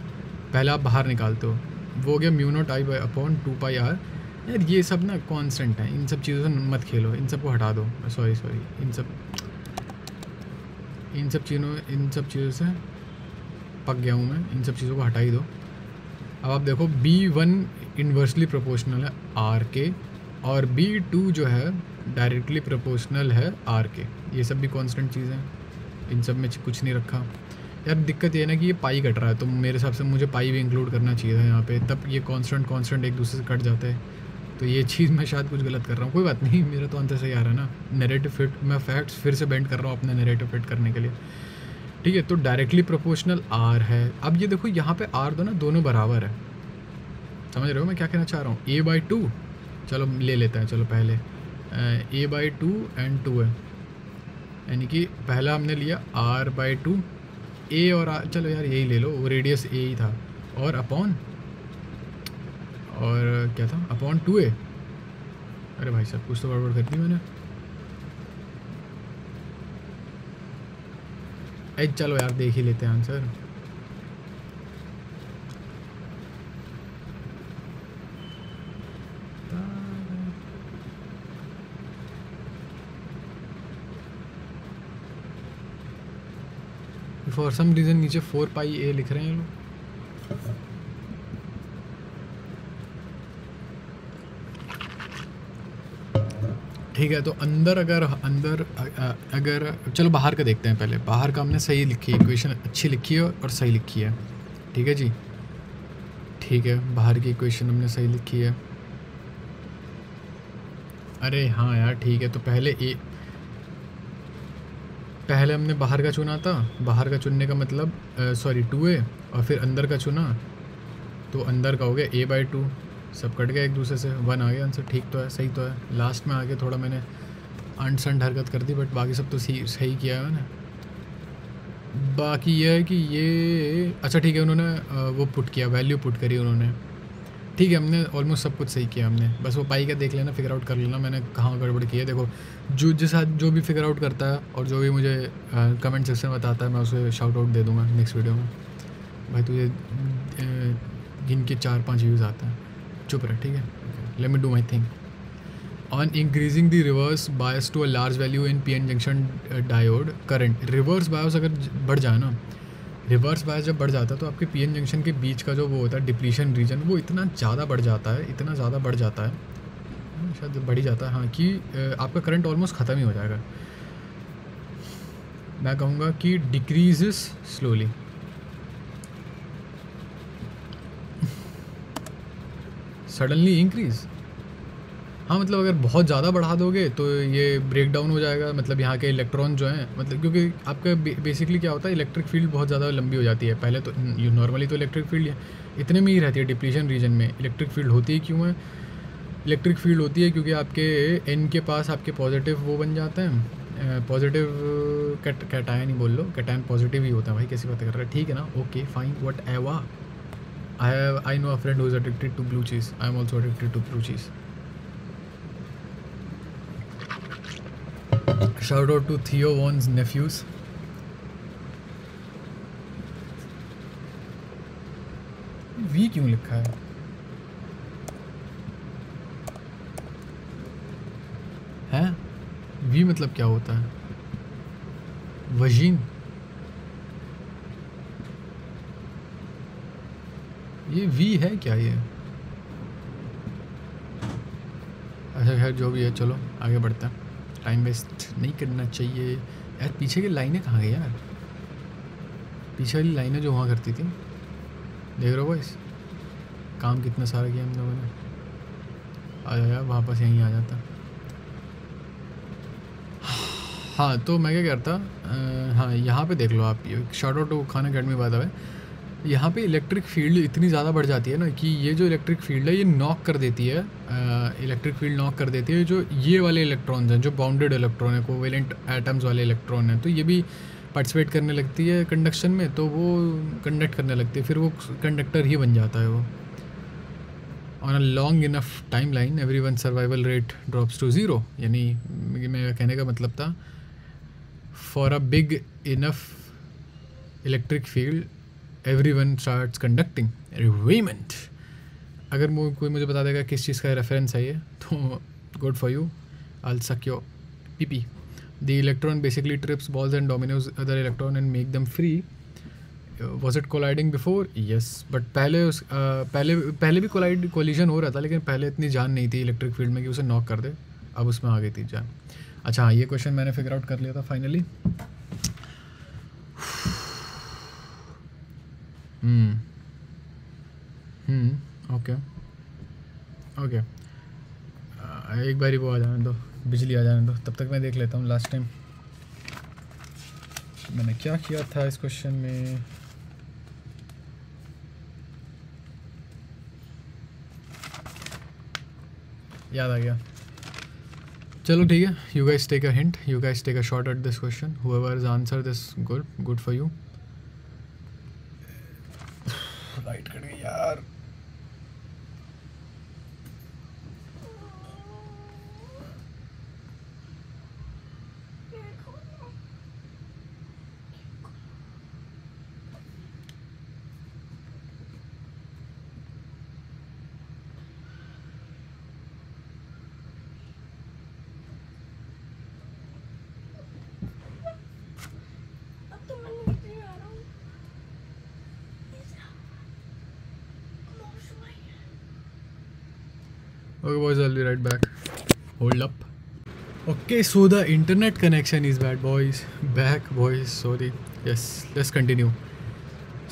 पहले आप बाहर निकालते हो, वो हो गया mu naught I by upon 2 pi R. यार ये सब ना कांस्टेंट है, इन सब चीज़ों से मत खेलो, इन सब को हटा दो, सॉरी इन सब चीज़ों से पक गया हूँ मैं, इन सब चीज़ों को हटा ही दो। अब आप देखो B1 इन्वर्सली प्रोपोर्शनल है R के, और B2 जो है डायरेक्टली प्रोपोर्शनल है R के। ये सब भी कांस्टेंट चीज़ें हैं, इन सब में कुछ नहीं रखा। यार दिक्कत ये है ना कि ये पाई कट रहा है, तो मेरे हिसाब से मुझे पाई भी इंक्लूड करना चाहिए था यहाँ पे, तब ये कांस्टेंट एक दूसरे से कट जाते हैं। तो ये चीज़ मैं शायद कुछ गलत कर रहा हूँ, कोई बात नहीं, मेरा तो आंसर सही आ रहा है ना। नैरेटिव फिट, मैं फैक्ट्स फिर से बेंड कर रहा हूँ अपने नैरेटिव फिट करने के लिए, ठीक है। तो डायरेक्टली प्रोपोर्शनल R है। अब ये देखो यहाँ पे R दोनों बराबर है, समझ रहे हो मैं क्या कहना चाह रहा हूँ। A/2 चलो ले लेते हैं, चलो पहले A/2 एंड 2 है, यानी कि पहला हमने लिया R/2, A और R, चलो यार यही ले लो, वो रेडियस A ही था, और अपॉन, और क्या था, अपॉन 2A। अरे भाई साहब कुछ तो गड़बड़ कर दी मैंने। चलो यार देख ही लेते हैं आंसर। फॉर सम रीज़न नीचे 4 पाई A लिख रहे हैं लोग। ठीक है, तो अगर चलो बाहर का देखते हैं पहले। बाहर का हमने सही लिखी है, इक्वेशन अच्छी लिखी है और सही लिखी है, ठीक है जी, ठीक है। बाहर की इक्वेशन हमने सही लिखी है। अरे हाँ यार ठीक है, तो पहले हमने बाहर का चुना था, बाहर का चुनने का मतलब 2A, और फिर अंदर का चुना, तो अंदर का हो गया A/2, सब कट गया एक दूसरे से, 1 आ गया आंसर। ठीक तो है, सही तो है। लास्ट में आके थोड़ा मैंने अंट-संट हरकत कर दी, बट बाकी सब तो सही किया है मैंने। बाकी ये है कि ये अच्छा ठीक है, उन्होंने वो पुट किया, वैल्यू पुट करी उन्होंने, ठीक है। हमने ऑलमोस्ट सब कुछ सही किया हमने, बस वो पाई का देख लेना, फिगर आउट कर लेना मैंने कहाँ गड़बड़ की है। देखो जो भी फिगर आउट करता है और जो भी मुझे कमेंट सेक्शन में बताता है, मैं उसे शाउट आउट दे दूँगा नेक्स्ट वीडियो में। भाई तुझे जिनके 4-5 व्यूज़ आते हैं, चुप रहे, ठीक है। Let me do my thing. On increasing the reverse bias to a large value in PN junction diode current, reverse bias अगर बढ़ जाए ना, रिवर्स बायस जब बढ़ जाता है तो आपके PN जंक्शन के बीच का जो वो होता है डिप्लीशन रीजन, वो इतना ज़्यादा बढ़ जाता है, इतना ज़्यादा बढ़ जाता है, शायद बढ़ ही जाता है हाँ, कि आपका करंट ऑलमोस्ट ख़त्म ही हो जाएगा। मैं कहूँगा कि डिक्रीजेस स्लोली, सडनली इंक्रीज। हाँ मतलब अगर बहुत ज़्यादा बढ़ा दोगे तो ये ब्रेक डाउन हो जाएगा, मतलब यहाँ के इलेक्ट्रॉन जो हैं, मतलब क्योंकि आपका बेसिकली क्या होता है, इलेक्ट्रिक फील्ड बहुत ज़्यादा लंबी हो जाती है। पहले तो नॉर्मली तो इलेक्ट्रिक फील्ड इतने में ही रहती है, डिप्लीशन रीजन में इलेक्ट्रिक फील्ड होती है। क्यों है इलेक्ट्रिक फील्ड होती है? क्योंकि आपके N के पास आपके पॉजिटिव वो बन जाते हैं, पॉजिटिव कैटायन ही बोल लो, कैटायन पॉजिटिव ही होता है भाई, कैसी बातें कर रहा है, ठीक है ना, ओके फाइन वट एवा। I know a friend who is addicted to blue cheese. I am also addicted to blue cheese. Shout out to Theo Vaughn's nephews. V क्यों लिखा है? हैं? V मतलब क्या होता है? वजीन? ये V है क्या ये? अच्छा खैर जो भी है, चलो आगे बढ़ते हैं, टाइम वेस्ट नहीं करना चाहिए। यार पीछे की लाइनें कहाँ गई यार? पीछे वाली लाइनें जो वहाँ करती थी, देख रहे हो बॉयस, काम कितना सारा किया हम लोगों ने। आ जाया वापस यहीं आ जाता। हाँ तो मैं क्या करता, हाँ यहाँ पे देख लो आप, shout out to Khan academy बात है, यहाँ पे इलेक्ट्रिक फील्ड इतनी ज़्यादा बढ़ जाती है ना कि ये जो इलेक्ट्रिक फील्ड है ये नॉक कर देती है, इलेक्ट्रिक फील्ड नॉक कर देती है जो ये वाले इलेक्ट्रॉन्स हैं, जो बाउंडेड इलेक्ट्रॉन है, कोवेलेंट एटम्स वाले इलेक्ट्रॉन हैं, तो ये भी पार्टिसिपेट करने लगती है कंडक्शन में, तो वो कंडक्ट करने लगती है, फिर वो कंडक्टर ही बन जाता है वो। On a long enough timeline everyone survival rate drops to zero, यानी मेरा कहने का मतलब था for a big enough electric field everyone starts conducting Riemann। अगर कोई मुझे बता देगा किस चीज़ का रेफरेंस है ये, तो good for you, I'll suck your pee-pee। The electron basically trips balls and dominoes other electron and make them free। Was it colliding before? Yes, but पहले भी collision हो रहा था, लेकिन पहले इतनी जान नहीं थी इलेक्ट्रिक फील्ड में कि उसे नॉक कर दे, अब उसमें आ गई थी जान। अच्छा हाँ, ये क्वेश्चन मैंने फिगर आउट कर लिया था फाइनली। ओके ओके, एक बारी वो आ जाने दो, बिजली आ जाने दो, तब तक मैं देख लेता हूँ लास्ट टाइम मैंने क्या किया था इस क्वेश्चन में। याद आ गया, चलो ठीक है, you guys take a hint, you guys take a shot at this question, whoever has answered this good for you। Light cut गई यार। Okay boys, I'll be right back. Hold up. Okay, so the internet connection is bad boys. Back boys, sorry. Yes, let's continue.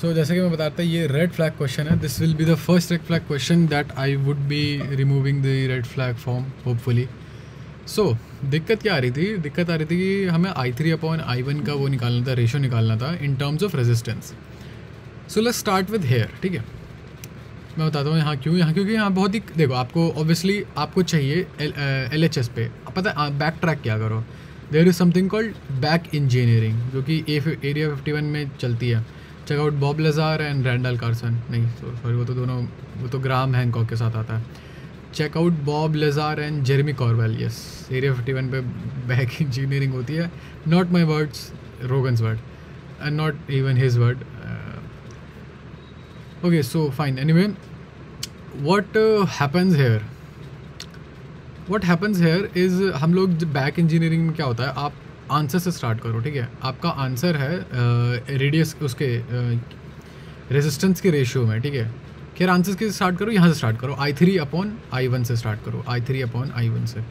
So जैसे कि मैं बताता हूँ, ये रेड फ्लैग क्वेश्चन है। This will be the first red flag question that I would be removing the red flag from hopefully. So दिक्कत क्या आ रही थी? दिक्कत आ रही थी कि हमें I3/I1 का वो निकालना था, रेशो निकालना था in terms of resistance. So let's start with here, ठीक है। मैं बताता हूँ यहाँ क्यों, क्योंकि यहाँ बहुत ही, देखो आपको ऑब्वियसली आपको चाहिए LHS पे, पता है बैक ट्रैक क्या करो, there is something called back engineering, जो कि एरिया 51 में चलती है। Check out Bob Lazar and Randall Carson, नहीं सॉरी वो तो ग्राम हैंकॉक के साथ आता है। Check out Bob Lazar and Jeremy Corbell, yes, area 51 पे बैक इंजीनियरिंग होती है। Not my words, Rogan's word and not even his word. Okay, so fine. Anyway, what happens here? What happens here is हम लोग बैक इंजीनियरिंग में क्या होता है, आप आंसर से स्टार्ट करो, ठीक है। आपका आंसर है रेडियस उसके रेजिस्टेंस के रेशियो में, ठीक है। खैर आंसर के स्टार्ट करो, यहाँ से स्टार्ट करो, I3/I1 से स्टार्ट करो, I3/I1 से।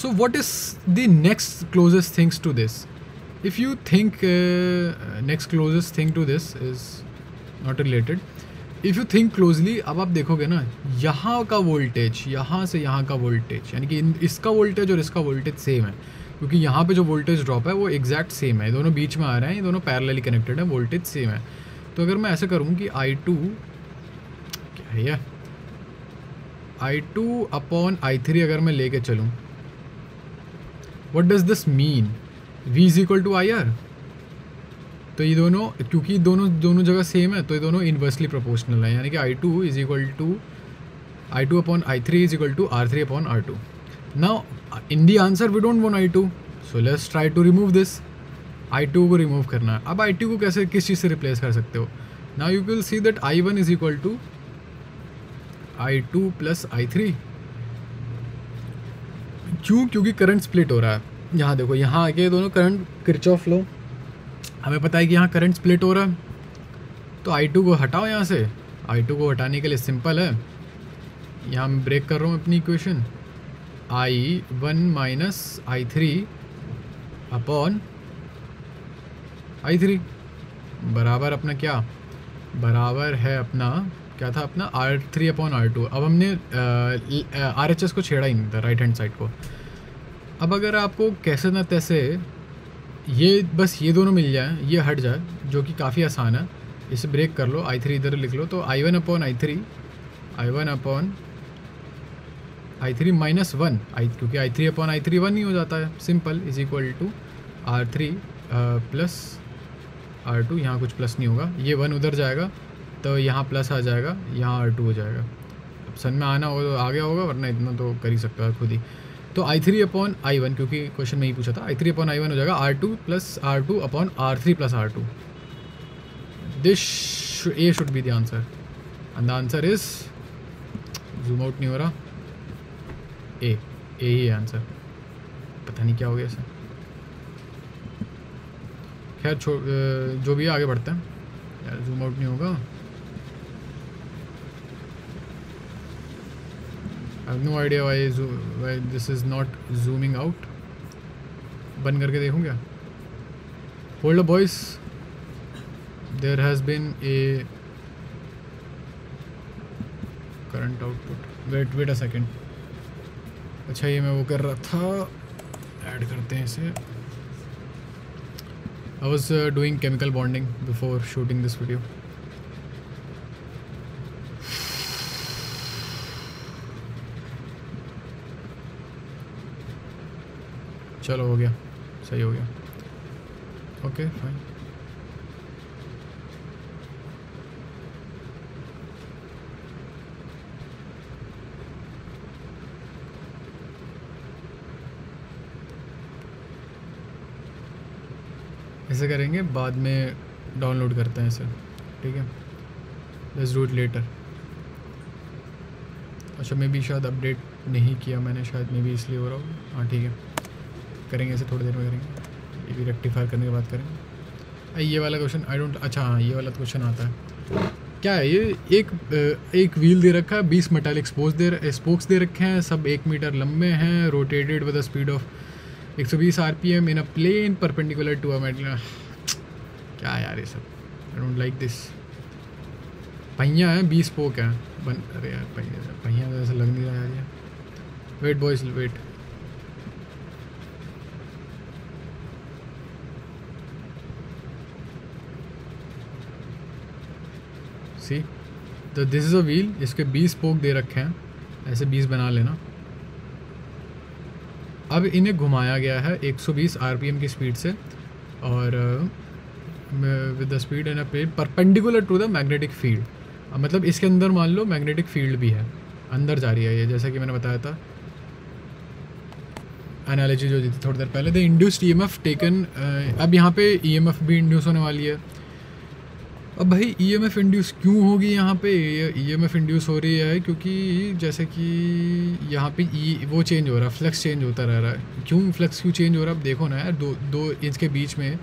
So what is the next closest things to this? If you think next closest thing to this is not related, if you think closely, अब आप देखोगे ना, यहाँ का वोल्टेज, यहाँ से यहाँ का वोल्टेज, यानी कि इसका वोल्टेज और इसका वोल्टेज सेम है, क्योंकि यहाँ पे जो वोल्टेज ड्रॉप है वो एग्जैक्ट सेम है, दोनों बीच में आ रहे हैं, ये दोनों पैरेलली कनेक्टेड है, वोल्टेज सेम है। तो अगर मैं ऐसे करूँ कि I2 क्या है, I2/I3 अगर मैं लेके चलूँ, what does this mean? V is equal to I R. तो ये दोनों, क्योंकि दोनों जगह सेम है तो ये दोनों इन्वर्सली प्रोपोर्शनल है, यानी कि I2 is equal to I2 upon I3 is equal to R3 upon R2। Now in the answer we don't want I2, so let's try to remove this. I2 को रिमूव करना है। अब I2 को कैसे, किस चीज़ से रिप्लेस कर सकते हो? Now you will see that I1 is equal to I2 plus I3। क्यों? क्योंकि करंट स्प्लिट हो रहा है। यहाँ देखो, यहाँ आके दोनों करंट, किरचॉफ लॉ, हमें पता है कि यहाँ करंट स्प्लिट हो रहा है, तो I2 को हटाओ यहाँ से। I2 को हटाने के लिए सिंपल है, यहाँ मैं ब्रेक कर रहा हूँ अपनी equation, I1 minus I3 upon I3 बराबर अपना क्या, बराबर है अपना, क्या था अपना, R3 अपॉन R2। अब हमने RHS को छेड़ा ही नहीं था, राइट हैंड साइड को। अब अगर आपको कैसे ना तैसे ये बस ये दोनों मिल जाए, ये हट जाए, जो कि काफ़ी आसान है, इसे ब्रेक कर लो, I3 इधर लिख लो, तो I1 upon I3, I1 upon I3 minus 1, क्योंकि I3 अपॉन I3 1 ही हो जाता है, simple, is equal to R3 plus R2, यहाँ कुछ प्लस नहीं होगा, ये 1 उधर जाएगा तो यहाँ प्लस आ जाएगा, यहाँ R2 हो जाएगा। अब सन में आना होगा तो आ गया होगा, वरना इतना तो कर ही सकता है खुद ही। तो I3 अपॉन I1, क्योंकि क्वेश्चन में ही पूछा था, I3 अपॉन I1 हो जाएगा R2 plus R2 upon R3 plus R2। This A should be the answer, and the answer is, zoom out नहीं हो रहा, ए ही है आंसर। पता नहीं क्या हो गया इसे, खैर जो भी है आगे बढ़ते हैं। यार जूम आउट नहीं होगा, I have no idea why this is not zooming out। बंद करके देखूँ क्या? Hold up boys, there has been a current output। wait a second। अच्छा ये मैं वो कर रहा था, ऐड करते हैं इसे। I was doing chemical bonding before shooting this video। चलो हो गया, सही हो गया, ओके फाइन। ऐसे करेंगे, बाद में डाउनलोड करते हैं इसे, ठीक है? Let's do it later. अच्छा मे बी शायद अपडेट नहीं किया मैंने, शायद मे बी इसलिए हो रहा होगा। हाँ ठीक है, करेंगे इसे थोड़ी देर में करेंगे, ये भी रेक्टिफाई करने के बाद करेंगे। ये वाला क्वेश्चन आई डोंट, अच्छा हाँ ये वाला क्वेश्चन आता है, क्या है ये, एक व्हील दे रखा है, 20 मेटालिक स्पोक्स दे रखे हैं, सब 1 मीटर लंबे हैं, rotated with the speed of 120 RPM in a plane perpendicular to a metal. क्या यार ये सब, आई डोंट लाइक दिस। पहिया है, 20 स्पोक है, अरे यार पहिया तो ऐसा लग नहीं रहा यार। वेट बॉयज वेट, सी तो दिस इज़ अ व्हील, इसके 20 स्पोक दे रखे हैं, ऐसे 20 बना लेना। अब इन्हें घुमाया गया है 120 RPM की स्पीड से, और with the speed and a plane perpendicular to the magnetic field. मतलब इसके अंदर मान लो मैग्नेटिक फील्ड भी है, अंदर जा रही है ये, जैसा कि मैंने बताया था एनालॉजी जो दी थी थोड़ी देर पहले। द इंड्यूस्ड EMF टेकन, अब यहाँ पे EMF भी इंड्यूस होने वाली है। अब भाई EMF इंड्यूस क्यों होगी यहाँ पे? EMF इंड्यूस हो रही है क्योंकि जैसे कि यहाँ पे वो चेंज हो रहा है, फ्लक्स चेंज होता रह रहा है। क्यों फ्लक्स क्यों चेंज हो रहा है? अब देखो ना यार, दो इंच के बीच में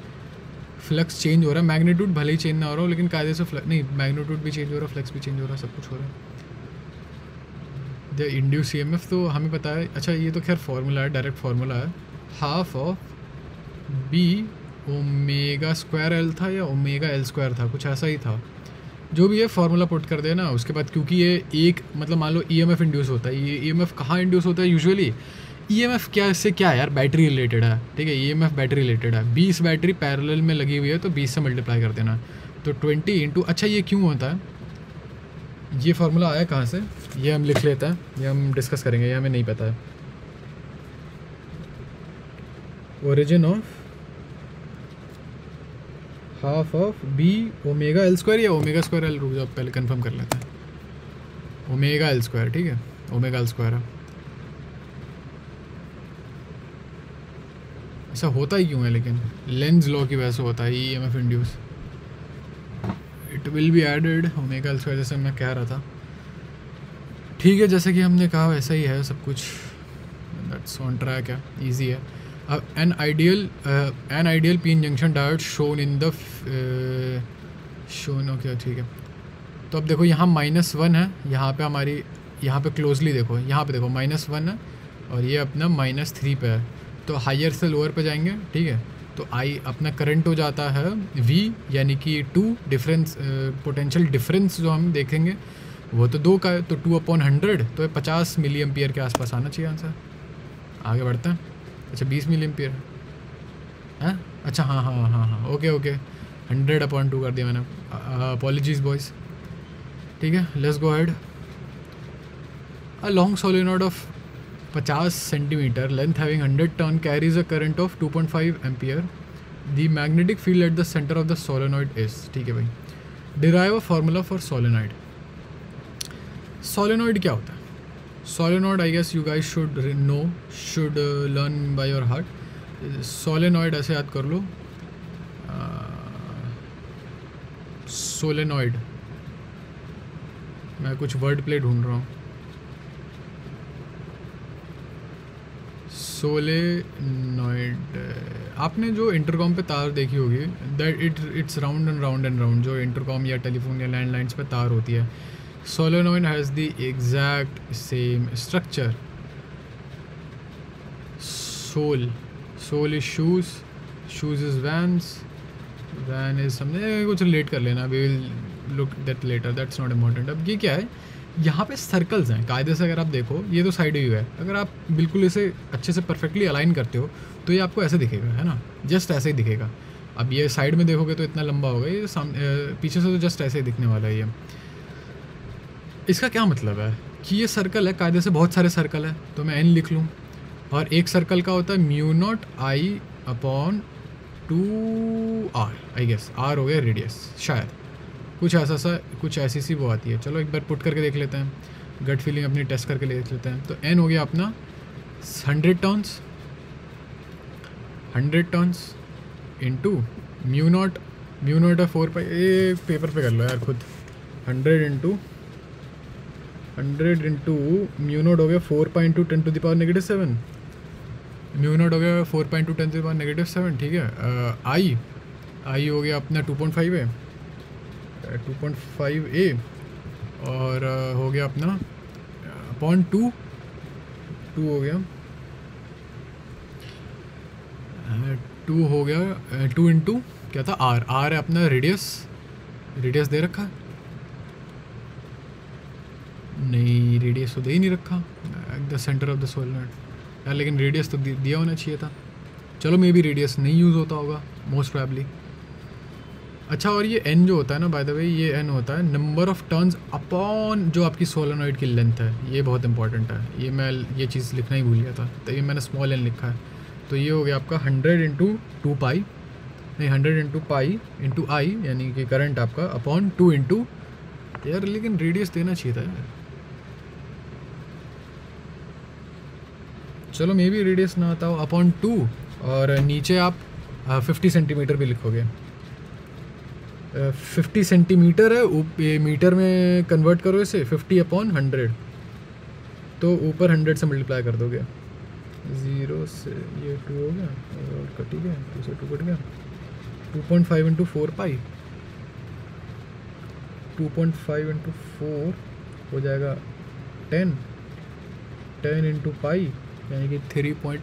फ्लक्स चेंज हो रहा है। मैग्नीट्यूड भले ही चेंज ना हो रहा हो, लेकिन कायदे से नहीं, मैग्नीट्यूड भी चेंज हो रहा है, फ्लक्स भी चेंज हो रहा है, सब कुछ हो रहा है। द इंड्यूस EMF तो हमें पता है। अच्छा ये तो खैर फार्मूला है, डायरेक्ट फार्मूला है, half of B omega square L था या ओमेगा L स्क्वायर था, कुछ ऐसा ही था। जो भी है फार्मूला पुट कर देना उसके बाद, क्योंकि ये एक मतलब मान लो EMF इंड्यूस होता है। ये EMF कहाँ इंड्यूस होता है यूजुअली? EMF क्या, इससे क्या है यार, बैटरी रिलेटेड है, ठीक है? EMF बैटरी रिलेटेड है। 20 बैटरी पैरेलल में लगी हुई है तो 20 से मल्टीप्लाई कर देना, तो 20 इंटू, अच्छा ये क्यों होता है, ये फार्मूला आया कहाँ से, ये हम लिख लेते हैं, ये हम डिस्कस करेंगे, ये हमें नहीं पता है। Origin of half of B omega L square या ओमेगा स्क्वायर एल, रुक जाओ पहले कंफर्म कर लेते हैं। ओमेगा एल स्क्वायर, ठीक है, ओमेगा एल स्क्वायर है। ऐसा होता ही क्यों है लेकिन? लेंस लॉ की वजह से होता है EMF induce. It will be added omega L square, जैसे मैं कह रहा था। ठीक है, जैसे कि हमने कहा वैसा ही है सब कुछ, दैट्स ऑन ट्रैक है, ईजी है। An ideal P junction diode shown in the shown, okay ठीक है। तो अब देखो यहाँ -1 है, यहाँ पे हमारी, यहाँ पे क्लोजली देखो, यहाँ पे देखो -1 है और ये अपना -3 पे है। तो हायर से लोअर पे जाएंगे, ठीक है, तो आई अपना करंट हो जाता है V, यानी कि 2 डिफरेंस, पोटेंशियल डिफरेंस जो हम देखेंगे वो तो 2 का है, तो 2/100, तो 50 मिली एम्पियर के आसपास आना चाहिए आंसर। आगे बढ़ते हैं। अच्छा 20 मिली एम्पियर है, अच्छा हाँ, ओके 100/2 कर दिया मैंने, अपॉलॉजीज बॉयज। ठीक है, let's go ahead. A long solenoid of 50 centimetre length having 100 turn carries a current of 2.5 ampere. The magnetic field at the centre of the solenoid is, ठीक है भाई। Derive a formula for solenoid. Solenoid क्या होता है? Solenoid I guess you guys should know, should learn by your heart. Solenoid ऐसे याद कर लो, सोलेनॉइड, मैं कुछ वर्ड प्ले ढूंढ रहा हूँ। सोलेनॉइड, आपने जो इंटरकॉम पे तार देखी होगी, that it's round and round and round, जो इंटरकॉम या टेलीफोन या लैंडलाइंस पे तार होती है। Solenoid has the exact same structure. Sole is shoes, shoes is Vans, van is something, कुछ रिलेट कर लेना, we will look that later, that's not important. अब ये क्या है, यहाँ पे सर्कल्स हैं कायदे से। अगर आप देखो, ये तो साइड व्यू है, अगर आप बिल्कुल इसे अच्छे से परफेक्टली अलाइन करते हो तो ये आपको ऐसे दिखेगा, है ना, जस्ट ऐसे ही दिखेगा। अब ये साइड में देखोगे तो इतना लंबा होगा, ये पीछे से तो जस्ट ऐसे ही दिखने वाला है ये। इसका क्या मतलब है कि ये सर्कल है, कायदे से बहुत सारे सर्कल है, तो मैं n लिख लूँ, और एक सर्कल का होता है μ0I/2r, आई गेस r हो गया रेडियस, शायद कुछ ऐसी सी वो आती है। चलो एक बार पुट करके देख लेते हैं, गट फीलिंग अपनी टेस्ट करके देख लेते हैं। तो n हो गया अपना 100 टर्न्स इंटू μ0 है 4 पाई, ये पेपर पे कर लो यार खुद। 100 इंटू μ0 हो गया 4 pi into 10 to the power -7, μ0 हो गया 4 pi into 10 to the power -7, ठीक है। आई हो गया अपना 2.5 है, 2.5a, और हो गया अपना अपॉन 2 हो गया 2 हो गया 2 इंटू क्या था, आर है अपना रेडियस दे रखा नहीं, रेडियस तो दे ही नहीं रखा, eight the centre of the solenoid यार, लेकिन रेडियस तो दिया होना चाहिए था। चलो मे बी रेडियस नहीं यूज़ होता होगा मोस्ट प्रोबेबली। अच्छा, और ये n जो होता है ना, बाय द वे, ये n होता है नंबर ऑफ टर्न्स अपॉन जो आपकी सोलेनॉइड की लेंथ है। ये बहुत इंपॉर्टेंट है, ये मैं ये चीज़ लिखना ही भूल गया था, तो ये मैंने स्मॉल n लिखा है। तो ये हो गया आपका 100 इंटू 2 पाई, नहीं 100 इंटू पाई इंटू आई, यानी कि करंट आपका अपॉन 2 इंटू, यार लेकिन रेडियस देना चाहिए था यार। चलो मे बी रेडियस ना आता हो, अपॉन 2, और नीचे आप 50 सेंटीमीटर भी लिखोगे। 50 सेंटीमीटर है, मीटर में कन्वर्ट करो इसे, 50/100, तो ऊपर 100 से मल्टीप्लाई कर दोगे। 0 से ये 2 हो गया और कट ही गया, 2 से 2 कट गया। 2.5 इंटू 4 पाई, 2.5 इंटू 4 हो जाएगा 10 इंटू पाई, यानी कि 3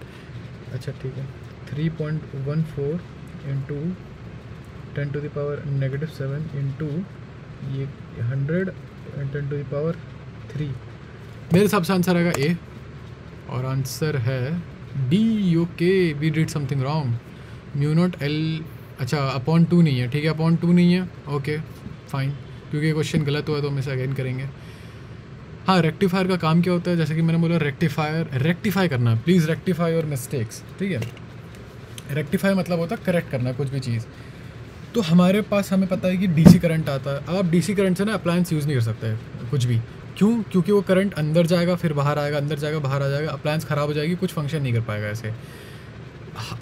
अच्छा ठीक है 3.14 into 10 to the power -7 into ये 100 and 10 to the power 3। मेरे हिसाब से आंसर आएगा ए, और आंसर है D. Okay, we did something wrong. μ0 L, अच्छा अपॉन 2 नहीं है, ठीक है, अपॉन 2 नहीं है, ओके फाइन, क्योंकि ये क्वेश्चन गलत हुआ तो हम इसे अगेन करेंगे। हाँ, रेक्टिफायर का काम क्या होता है, जैसे कि मैंने बोला रेक्टिफाई करना, प्लीज़ रेक्टिफाई योर मिस्टेक्स, ठीक है। रेक्टिफाई मतलब होता है करेक्ट करना कुछ भी चीज़। तो हमारे पास हमें पता है कि डीसी करंट आता है। अब आप डीसी करंट से ना अप्लायंस यूज़ नहीं कर सकते कुछ भी। क्यों? क्योंकि वो करंट अंदर जाएगा फिर बाहर आएगा, अंदर जाएगा बाहर आ जाएगा, अप्लायंस ख़राब हो जाएगी, कुछ फंक्शन नहीं कर पाएगा ऐसे।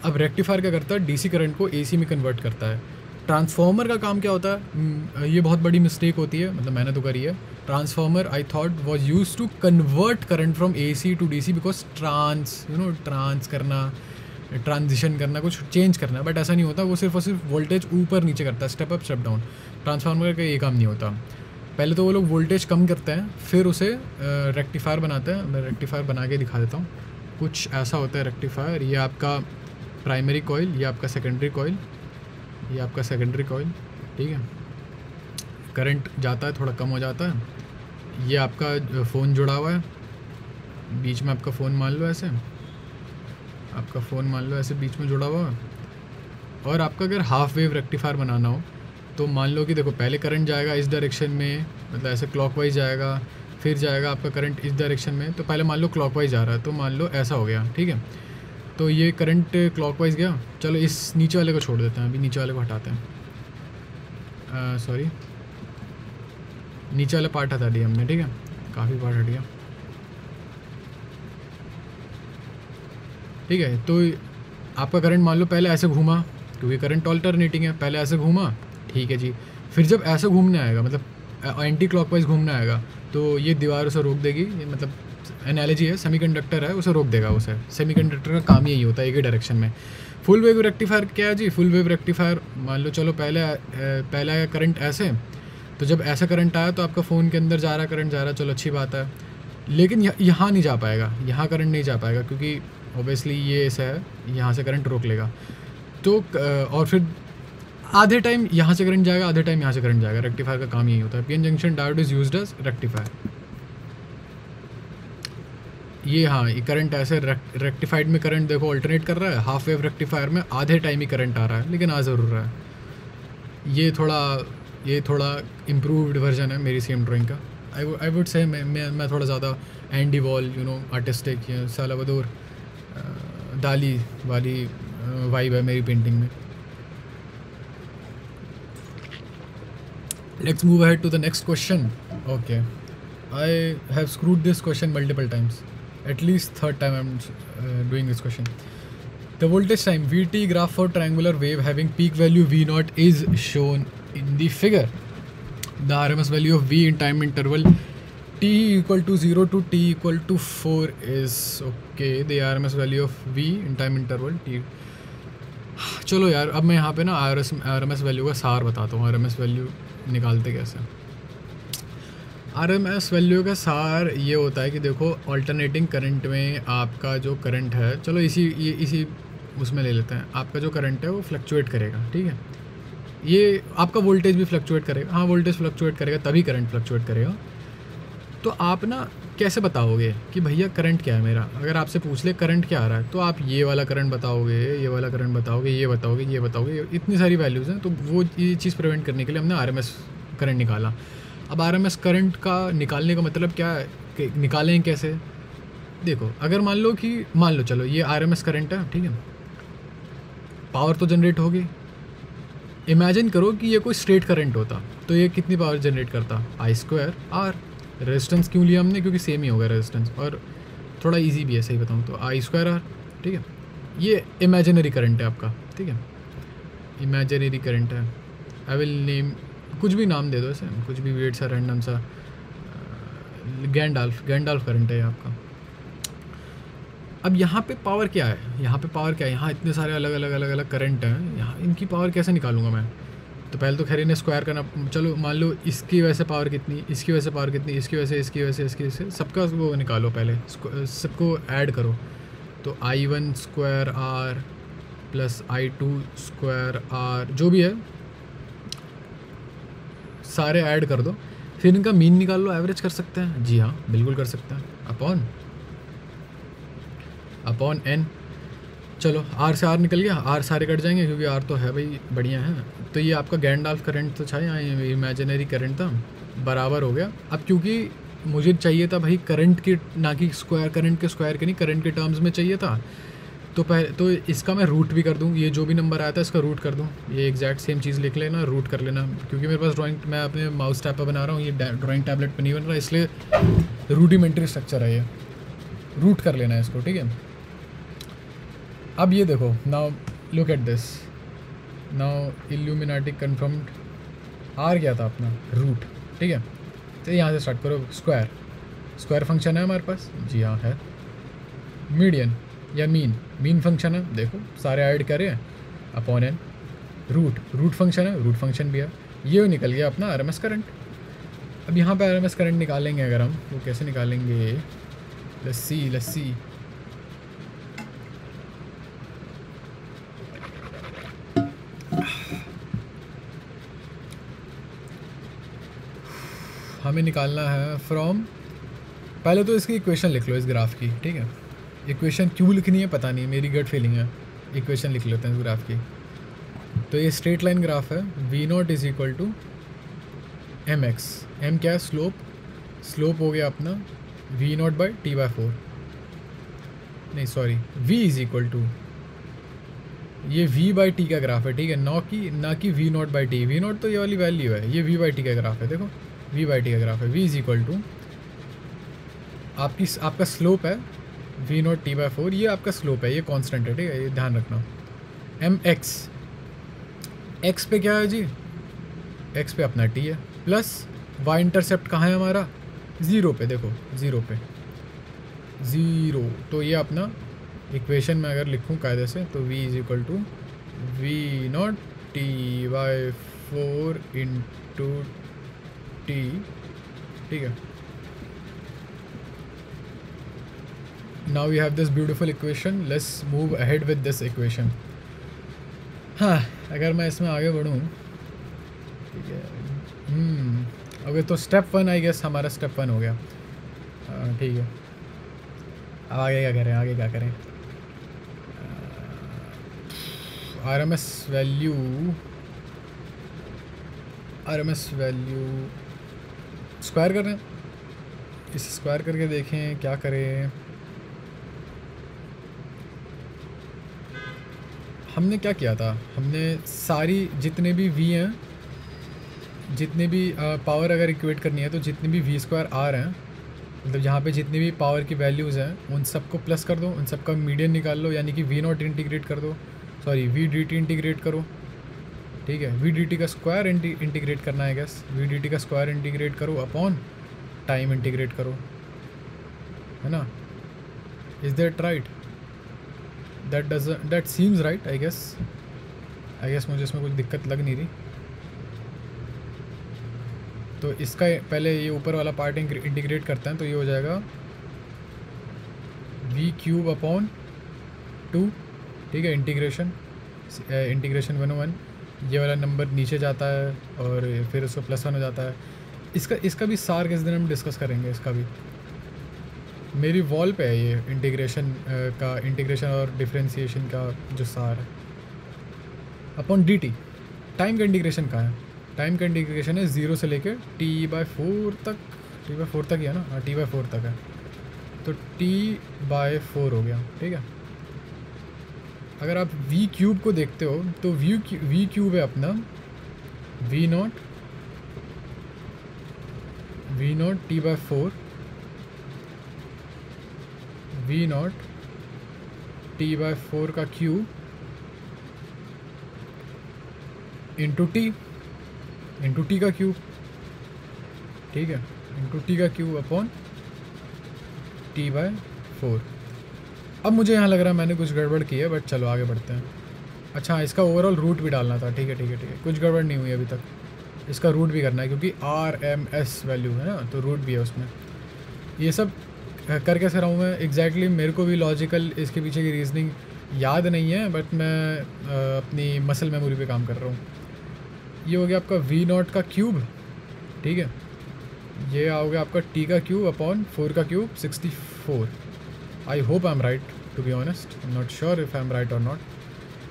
अब रेक्टिफायर क्या करता है? डीसी करंट को एसी में कन्वर्ट करता है। ट्रांसफार्मर का काम क्या होता है? ये बहुत बड़ी मिस्टेक होती है, मतलब मैंने तो करी है। Transformer I thought was use to convert current from AC to DC because trans करना, ट्रांजिशन करना, कुछ चेंज करना, बट ऐसा नहीं होता। वो सिर्फ और सिर्फ वोल्टेज ऊपर नीचे करता है, step up step down. Transformer का ये काम नहीं होता। पहले तो वो लोग वोल्टेज कम करते हैं, फिर उसे रेक्टिफायर बनाते हैं। मैं रेक्टिफायर बना के दिखा देता हूँ। कुछ ऐसा होता है रेक्टिफायर। ये आपका प्राइमरी कॉइल, ये आपका सेकेंडरी कॉइल, ये आपका सेकेंडरी कॉइल, ठीक है। करंट जाता है, थोड़ा कम हो जाता है। ये आपका फ़ोन जुड़ा हुआ है, बीच में आपका फ़ोन मान लो ऐसे, आपका फ़ोन मान लो ऐसे बीच में जुड़ा हुआ है। और आपका अगर हाफ वेव रेक्टिफायर बनाना हो तो मान लो कि देखो पहले करंट जाएगा इस डायरेक्शन में, मतलब ऐसे क्लॉकवाइज जाएगा, फिर जाएगा आपका करंट इस डायरेक्शन में। तो पहले मान लो क्लॉकवाइज जा रहा है, तो मान लो ऐसा हो गया, ठीक है। तो ये करंट क्लॉकवाइज गया। चलो इस नीचे वाले को छोड़ देते हैं, अभी नीचे वाले को हटाते हैं। सॉरी, नीचे वाला पार्ट हटा दिया हमने, ठीक है, काफ़ी पार्ट हट गया, ठीक है। तो आपका करंट मान लो पहले ऐसे घूमा, क्योंकि करंट ऑल्टरनेटिंग है, पहले ऐसे घूमा, ठीक है जी। फिर जब ऐसे घूमने आएगा, मतलब एंटी क्लॉकवाइज घूमने आएगा, तो ये दीवार उसे रोक देगी। ये मतलब एनालॉजी है, सेमीकंडक्टर है, उसे रोक देगा। उसे सेमीकंडक्टर का काम यही होता है, एक ही डायरेक्शन में। फुल वेव रेक्टिफायर क्या है जी? फुल वेव रेक्टिफायर मान लो चलो पहले आया करंट ऐसे, तो जब ऐसा करंट आया तो आपका फ़ोन के अंदर जा रहा, करंट जा रहा, चलो अच्छी बात है। लेकिन यहाँ नहीं जा पाएगा, यहाँ करंट नहीं जा पाएगा, क्योंकि ऑब्वियसली ये ऐसा है, यहाँ से करंट रोक लेगा। तो और फिर आधे टाइम यहाँ से करंट जाएगा, आधे टाइम यहाँ से करंट जाएगा। रेक्टिफायर का काम यही होता है। PN junction diode is used as rectifier. ये हाँ, ये करंट ऐसे रेक्टिफाइड में करंट देखो अल्टरनेट कर रहा है। हाफ वेव रेक्टिफायर में आधे टाइम ही करंट आ रहा है, लेकिन आ ज़रूर रहा है। ये थोड़ा इम्प्रूव्ड वर्जन है मेरी सेम ड्राइंग का। आई वुड से मैं थोड़ा ज़्यादा एंडी वॉल आर्टिस्टिक या सालावदोर दाली वाली वाइब है मेरी पेंटिंग में। Let's move ahead to the next question. Okay, I have screwed this question multiple times. At least third time I'm doing this question. The voltage time Vt graph for triangular wave having peak value V0 is shown in the figure. The RMS value of V in time interval t equal to 0 to t equal to 4 is okay. The RMS value of V in time interval t. चलो यार, अब मैं यहाँ पे ना RMS वैल्यू का सार बताता हूँ। RMS वैल्यू निकालते कैसे? RMS वैल्यू का सार ये होता है कि देखो अल्टरनेटिंग करंट में आपका जो करंट है, चलो इसी उसमें ले लेते हैं। आपका जो करंट है वो फ्लक्चुएट करेगा, ठीक है। ये आपका वोल्टेज भी फ्लक्चुएट करेगा। हाँ, वोल्टेज फ्लक्चुएट करेगा तभी करंट फ्लक्चुएट करेगा। तो आप ना कैसे बताओगे कि भैया करंट क्या है मेरा? अगर आपसे पूछ ले करंट क्या आ रहा है, तो आप ये वाला करंट बताओगे, ये वाला करंट बताओगे, ये बताओगे, इतनी सारी वैल्यूज़ हैं। तो वो ये चीज़ प्रिवेंट करने के लिए हमने RMS करंट निकाला। अब RMS करंट का निकालने का मतलब क्या है कि निकालें कैसे? देखो, अगर मान लो चलो ये RMS करंट है, ठीक है, पावर तो जनरेट होगी। इमेजिन करो कि ये कोई स्ट्रेट करंट होता तो ये कितनी पावर जनरेट करता? I²R। रेजिस्टेंस क्यों लिया हमने? क्योंकि सेम ही होगा रेजिस्टेंस, और थोड़ा इजी भी है, सही बताऊँ तो I²R, ठीक है। ये इमेजिनरी करंट है आपका, ठीक है, इमेजिनरी करंट है। आई विल नेम, कुछ भी नाम दे दो इसे, कुछ भी वेट सा रैंडम सा, गैंडाल्फ करंट है आपका। अब यहाँ पे पावर क्या है? यहाँ इतने सारे अलग अलग करंट हैं, यहाँ इनकी पावर कैसे निकालूंगा मैं? तो पहले तो खैर इन्हें स्क्वायर करना। चलो मान लो इसकी वजह से पावर कितनी, इसकी वजह से पावर कितनी, इसकी वजह से सबका वो निकालो, पहले सबको ऐड करो। तो I1² प्लस I2² जो भी है सारे ऐड कर दो, फिर इनका मीन निकाल लो। एवरेज कर सकते हैं? जी हाँ, बिल्कुल कर सकते हैं। Upon n। चलो R से R निकल गया, R सारे कट जाएंगे क्योंकि R तो है भाई, बढ़िया है। तो ये आपका गैंडाल्फ करंट तो था, यहाँ इमेजिनरी करंट था, बराबर हो गया। अब क्योंकि मुझे चाहिए था भाई करंट की, ना कि स्क्वायर, करंट के स्क्वायर के नहीं, करंट के टर्म्स में चाहिए था, तो पहले तो इसका मैं रूट भी कर दूँ, ये जो भी नंबर आया था इसका रूट कर दूँ, ये एग्जैक्ट सेम चीज़ लिख लेना, रूट कर लेना, क्योंकि मेरे पास ड्राइंग मैं अपने माउस टैब पर बना रहा हूँ, ये ड्राइंग टैबलेट पर नहीं बन रहा, इसलिए रूडिमेंट्री स्ट्रक्चर है ये, रूट कर लेना है इसको, ठीक है। अब ये देखो, now look at this, now illuminati confirmed, R क्या था अपना रूट, ठीक है। तो यहाँ से स्टार्ट करो, स्क्वायर, स्क्वायर फंक्शन है हमारे पास, जी हाँ है। मीडियन या मीन फंक्शन है, देखो सारे ऐड करे हैं, अपॉन एन, रूट फंक्शन है, रूट फंक्शन भी है। ये निकल गया अपना आरएमएस करंट। अब यहाँ पे आरएमएस करंट निकालेंगे अगर हम, तो कैसे निकालेंगे, लेट्स सी हमें निकालना है फ्रॉम, पहले तो इसकी इक्वेशन लिख लो इस ग्राफ की, ठीक है। इक्वेशन क्यों लिखनी है पता नहीं, मेरी गट फीलिंग है, इक्वेशन लिख लेते हैं इस ग्राफ की। तो ये स्ट्रेट लाइन ग्राफ है, v naught is equal to m x, m क्या है, स्लोप हो गया अपना v naught by t by 4, नहीं sorry, v is equal to, ये v बाई टी का ग्राफ है, ठीक है, ना कि v naught by t, v naught तो ये वाली वैल्यू है, ये v बाई टी का ग्राफ है, देखो v बाई टी का ग्राफ है, v इज़ इक्वल टू आपका स्लोप है वी नॉट टी बाई 4, ये आपका स्लोप है, ये कांस्टेंट है, ठीक है, ये ध्यान रखना। एम एक्स पे क्या है जी, एक्स पे अपना टी है, प्लस वाई इंटरसेप्ट कहाँ है हमारा, ज़ीरो पे, देखो ज़ीरो पे, ज़ीरो, तो ये अपना इक्वेशन में अगर लिखूँ कायदे से तो v is equal to v naught t by 4 into t, ठीक है। Now we have this beautiful equation, let's move ahead with this equation। हाँ, अगर मैं इसमें आगे बढ़ूँ, ठीक है, ओके, तो स्टेप 1 आई गेस हमारा स्टेप 1 हो गया, ठीक है। अब आगे क्या करें, आरएमएस वैल्यू स्क्वायर कर रहे हैं, इसे स्क्वायर करके देखें क्या करें। हमने क्या किया था, हमने सारी जितने भी v हैं, जितने भी पावर अगर इक्वेट करनी है तो जितने भी v स्क्वायर आ रहे हैं, मतलब यहाँ पे जितनी भी पावर की वैल्यूज़ हैं उन सबको प्लस कर दो, उन सबका मीडियन निकाल लो, यानी कि v नॉट इंटीग्रेट कर दो, सॉरी v dt इंटीग्रेट करो, ठीक है, v dt का स्क्वायर इंटीग्रेट करना है गैस, v dt का स्क्वायर इंटीग्रेट करो अपॉन टाइम इंटीग्रेट करो, है ना, is that right, that seems right, I guess मुझे इसमें कुछ दिक्कत लग नहीं रही। तो इसका पहले ये ऊपर वाला पार्ट इंटीग्रेट करते हैं, तो ये हो जाएगा v क्यूब अपॉन 2, ठीक है, इंटीग्रेशन 1/1, ये वाला नंबर नीचे जाता है और फिर उसको +1 हो जाता है। इसका भी सार किस दिन हम डिस्कस करेंगे, इसका भी मेरी वॉल पे है ये इंटीग्रेशन और डिफरेंशिएशन का जो सार है, अपॉन dt। टाइम का इंटीग्रेशन कहाँ है, टाइम का इंटीग्रेशन है 0 से लेकर t/4 तक, t/4 ही है ना, हाँ t/4 तक है, तो t/4 हो गया, ठीक है। अगर आप v क्यूब को देखते हो तो v क्यूब है अपना v not t/4, v not t/4 का क्यूब इंटू टी का क्यूब, ठीक है, इंटू टी का क्यूब अपॉन t/4। अब मुझे यहाँ लग रहा है मैंने कुछ गड़बड़ की है, बट चलो आगे बढ़ते हैं। अच्छा, इसका ओवरऑल रूट भी डालना था, ठीक है, कुछ गड़बड़ नहीं हुई अभी तक, इसका रूट भी करना है क्योंकि RMS वैल्यू है ना, तो रूट भी है उसमें। ये सब कर कैसे रहा हूँ मैं एग्जैक्टली, मेरे को भी लॉजिकल इसके पीछे की रीजनिंग याद नहीं है, बट मैं अपनी मसल मेमोरी पे काम कर रहा हूँ। ये हो गया आपका v नॉट का क्यूब, ठीक है, ये हो गया आपका t का क्यूब अपॉन 4 का cube 64। I hope I am right, to be honest I am not sure if I am right और नॉट,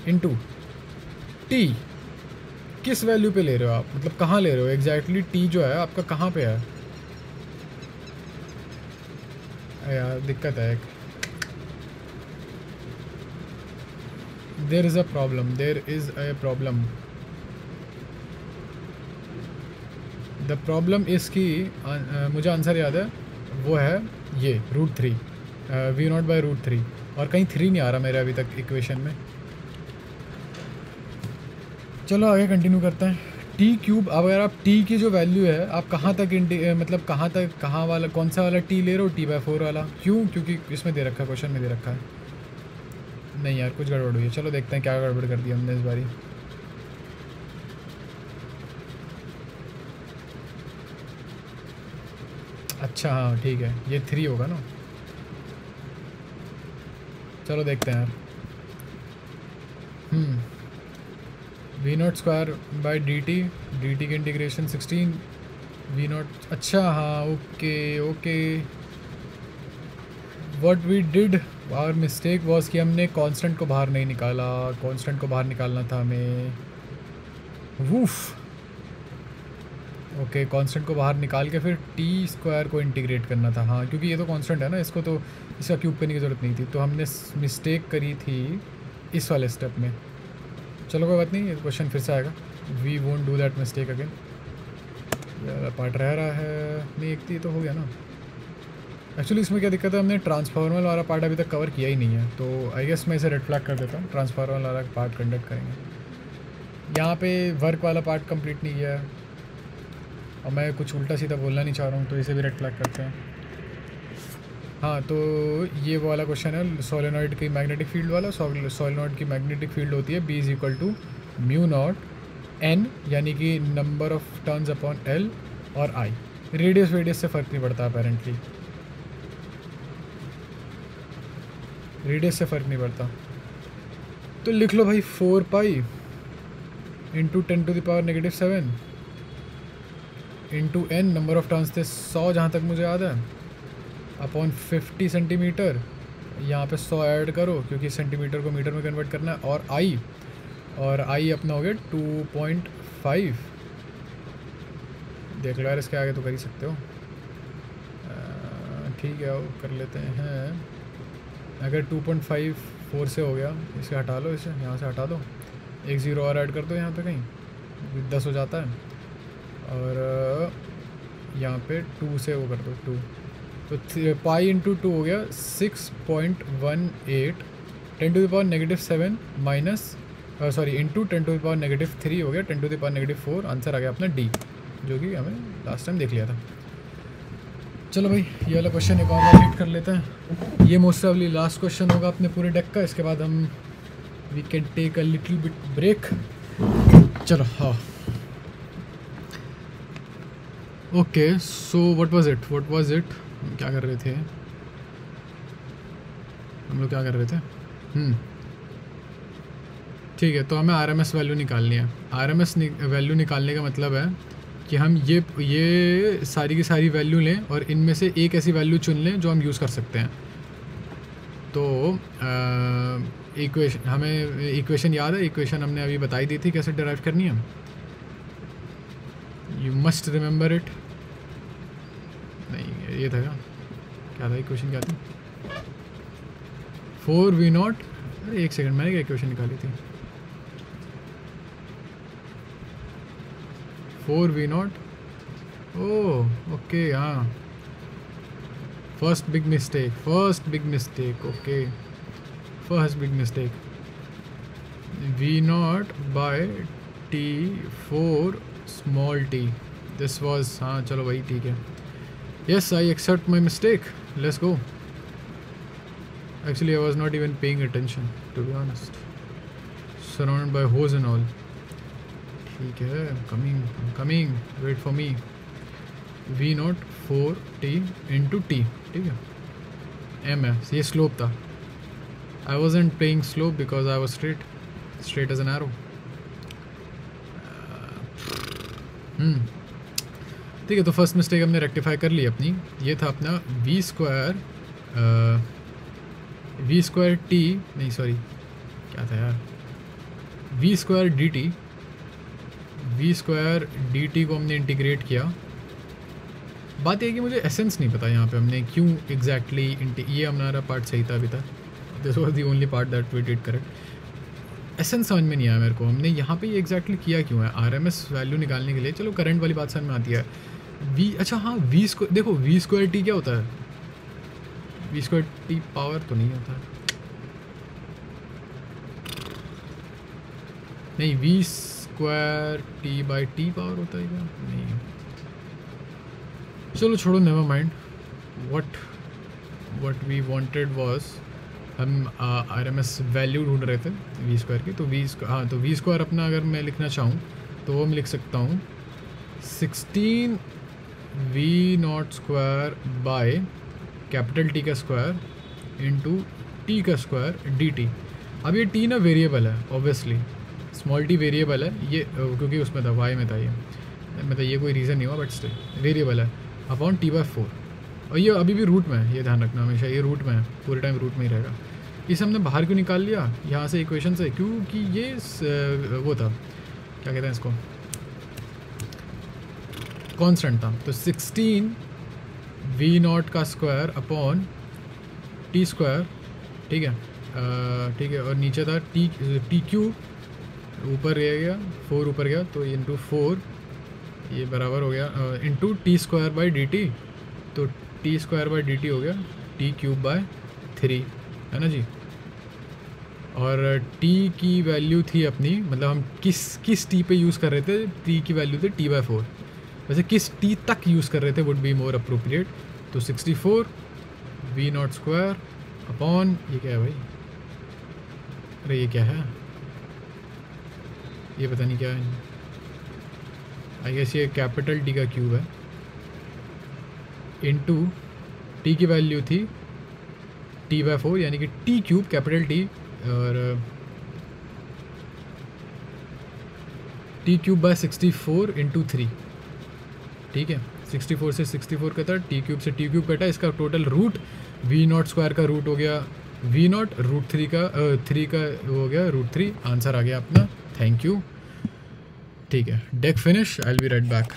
इनटू t किस वैल्यू पे ले रहे हो आप, मतलब कहाँ ले रहे हो एग्जैक्टली, t जो है आपका कहाँ पे है यार, दिक्कत है एक, there is a problem, there is a problem. The problem is कि मुझे आंसर याद है, वो है ये √3, v0/√3, और कहीं 3 नहीं आ रहा मेरे अभी तक इक्वेशन में। चलो आगे कंटिन्यू करते हैं। t³, अब अगर आप t की जो वैल्यू है आप कहाँ तक मतलब कहाँ वाला, कौन सा वाला t ले रहे हो, t/4 वाला? क्यों? क्योंकि इसमें दे रखा है, क्वेश्चन में दे रखा है। नहीं यार, कुछ गड़बड़ हुई है। चलो देखते हैं क्या गड़बड़ कर दिया हमने इस बारी। अच्छा हाँ ठीक है, ये 3 होगा ना। चलो देखते हैं यार। v0²/dt, dt की इंटीग्रेशन 16 v0। अच्छा हाँ, okay okay. What we did, our mistake was कि हमने कांस्टेंट को बाहर नहीं निकाला। कांस्टेंट को बाहर निकालना था हमें। वूफ। ओके, कांस्टेंट को बाहर निकाल के फिर t² को इंटीग्रेट करना था। हाँ, क्योंकि ये तो कांस्टेंट है ना, इसको तो इसका क्यूब करने की ज़रूरत नहीं थी, तो हमने मिस्टेक करी थी इस वाले स्टेप में। चलो कोई बात नहीं, ये क्वेश्चन फिर से आएगा। We won't do that mistake again. Part रह रहा है नहीं, एक तो हो गया ना। एक्चुअली इसमें क्या दिक्कत है, हमने ट्रांसफार्मर वाला पार्ट अभी तक कवर किया ही नहीं है, तो आई गेस मैं इसे रेड फ्लैग कर देता हूँ। ट्रांसफार्मर वाला पार्ट कंडक्ट करेंगे। यहाँ पे वर्क वाला पार्ट कंप्लीट नहीं किया है, और मैं कुछ उल्टा सीधा बोलना नहीं चाह रहा हूँ, तो इसे भी रेड फ्लैग करते हैं। हाँ, तो ये वाला क्वेश्चन है सोलेनॉइड की मैग्नेटिक फील्ड वाला। सोलेनॉइड की मैग्नेटिक फील्ड होती है B = μ0 n, यानी कि number of turns upon L, और I रेडियस से फ़र्क नहीं पड़ता अपेरेंटली, रेडियस से फ़र्क नहीं पड़ता। तो लिख लो भाई 4π × 10⁻⁻7 into n, number of turns थे 100 जहाँ तक मुझे याद है, अपॉन 50 सेंटीमीटर। यहाँ पे 100 ऐड करो क्योंकि सेंटीमीटर को मीटर में कन्वर्ट करना है, और I अपना हो गया 2.5। देख लो यार, इसके आगे तो कर ही सकते हो। ठीक है, वो कर लेते हैं। अगर 2.54 से हो गया, इसे हटा लो, इसे यहाँ से हटा दो, एक 0 और ऐड कर दो यहाँ पे कहीं, 10 हो जाता है। और यहाँ पे 2 से वो कर दो 2, तो π × 2 हो गया 6.18 10⁻⁻7 माइनस सॉरी इंटू 10⁻⁻3 हो गया 10⁻⁻4। आंसर आ गया अपना D, जो कि हमें लास्ट टाइम देख लिया था। चलो भाई, ये वाला क्वेश्चन एक और कंप्लीट कर लेते हैं। ये मोस्ट ऑफली लास्ट क्वेश्चन होगा अपने पूरे डेक का। इसके बाद हम we can take a little bit break. चलो हाँ, okay. So what was it क्या कर रहे थे हम लोग, क्या कर रहे थे? ठीक है, तो हमें RMS वैल्यू निकालनी है। RMS वैल्यू निकालने का मतलब है कि हम ये सारी की सारी वैल्यू लें और इनमें से एक ऐसी वैल्यू चुन लें जो हम यूज़ कर सकते हैं। तो इक्वेशन याद है? इक्वेशन हमने अभी बताई दी थी कैसे डिराइव करनी है। You must remember it. नहीं, ये था क्या था इक्वेशन, क्या थी? 4v0। अरे एक सेकंड, मैंने क्या इक्वेशन निकाली थी? 4v0। ओह ओके, हाँ, first big mistake. Okay, first big mistake. v0/t4 small t। This was, हाँ चलो भाई ठीक है। Yes, I accept my mistake, let's go. Actually, I was not even paying attention, to be honest. Surrounded by hose and all. ठीक है, I'm coming. Wait for me. v0 4t into t, ठीक है, m है, ये स्लोप था। I wasn't playing slope because I was straight as an arrow. ठीक है, तो फर्स्ट मिस्टेक हमने रेक्टिफाई कर ली अपनी। ये था अपना v² t, नहीं सॉरी, क्या था यार, v² dt को हमने इंटीग्रेट किया। बात ये कि मुझे एसेंस नहीं पता यहाँ पे हमने क्यों एग्जैक्टली ये हमारा पार्ट सही था अभी तक। This was the only part that we did correct. Essence समझ में नहीं आया मेरे को, हमने यहाँ पे ये एग्जैक्टली किया क्यों है? आरएमएस वैल्यू निकालने के लिए, चलो करंट वाली बात समझ में आती है। वी, अच्छा हाँ, वी स्क्वायर, देखो वी स्क्वायर टी क्या होता है? वी स्क्वायर टी पावर तो नहीं होता है, नहीं, v square t by t power होता है क्या? नहीं, चलो छोड़ो, never mind. What we wanted was, हम आरएमएस वैल्यू ढूंढ रहे थे वी स्क्वायर की। तो हाँ, तो वी स्क्वायर अपना अगर मैं लिखना चाहूँ तो वो मैं लिख सकता हूँ 16 v naught square by capital t का स्क्वायर इंटू टी का स्क्वायर डी टी। अब ये टी ना वेरिएबल है, ऑब्वियसली स्मॉल टी वेरिएबल है ये, क्योंकि उसमें था वाई में था, ये मतलब ये कोई रीज़न नहीं हुआ, बट स्टिल वेरिएबल है, अपॉन टी बाई 4। और ये अभी भी रूट में है, ये ध्यान रखना हमेशा, ये रूट में है, पूरे टाइम रूट में ही रहेगा। इसे हमने बाहर क्यों निकाल लिया यहाँ से इक्वेशन से? क्योंकि ये वो था, क्या कहते हैं इसको, कांस्टेंट था। तो 16 वी नॉट का स्क्वायर अपॉन टी स्क्वायर, ठीक है, ठीक है, और नीचे था टी क्यूब, ऊपर रह गया 4, ऊपर गया तो इंटू 4, ये बराबर हो गया into T square by D T. तो T square by D T हो गया टी क्यूब बाय 3, है ना जी। और टी की वैल्यू थी अपनी, मतलब हम किस टी पे यूज़ कर रहे थे, टी की वैल्यू थी टी बाई 4, वैसे किस टी तक यूज़ कर रहे थे वुड बी मोर अप्रोप्रिएट। तो 64 वी नॉट स्क्वायर अपॉन, ये क्या है भाई, अरे ये क्या है, ये पता नहीं क्या है, आई गेस ये कैपिटल टी का क्यूब है, इनटू टी की वैल्यू थी टी बाई 4, यानी कि टी क्यूब कैपिटल टी, और टी क्यूब बाय 64 इंटू 3, ठीक है। 64 से 64 कटा, टी क्यूब से टी क्यूब कटा, इसका total root v naught square का रूट हो गया वी नॉट, रूट 3 का 3 का हो गया रूट 3, आंसर आ गया अपना। थैंक यू, ठीक है, deck finish, I will be right back.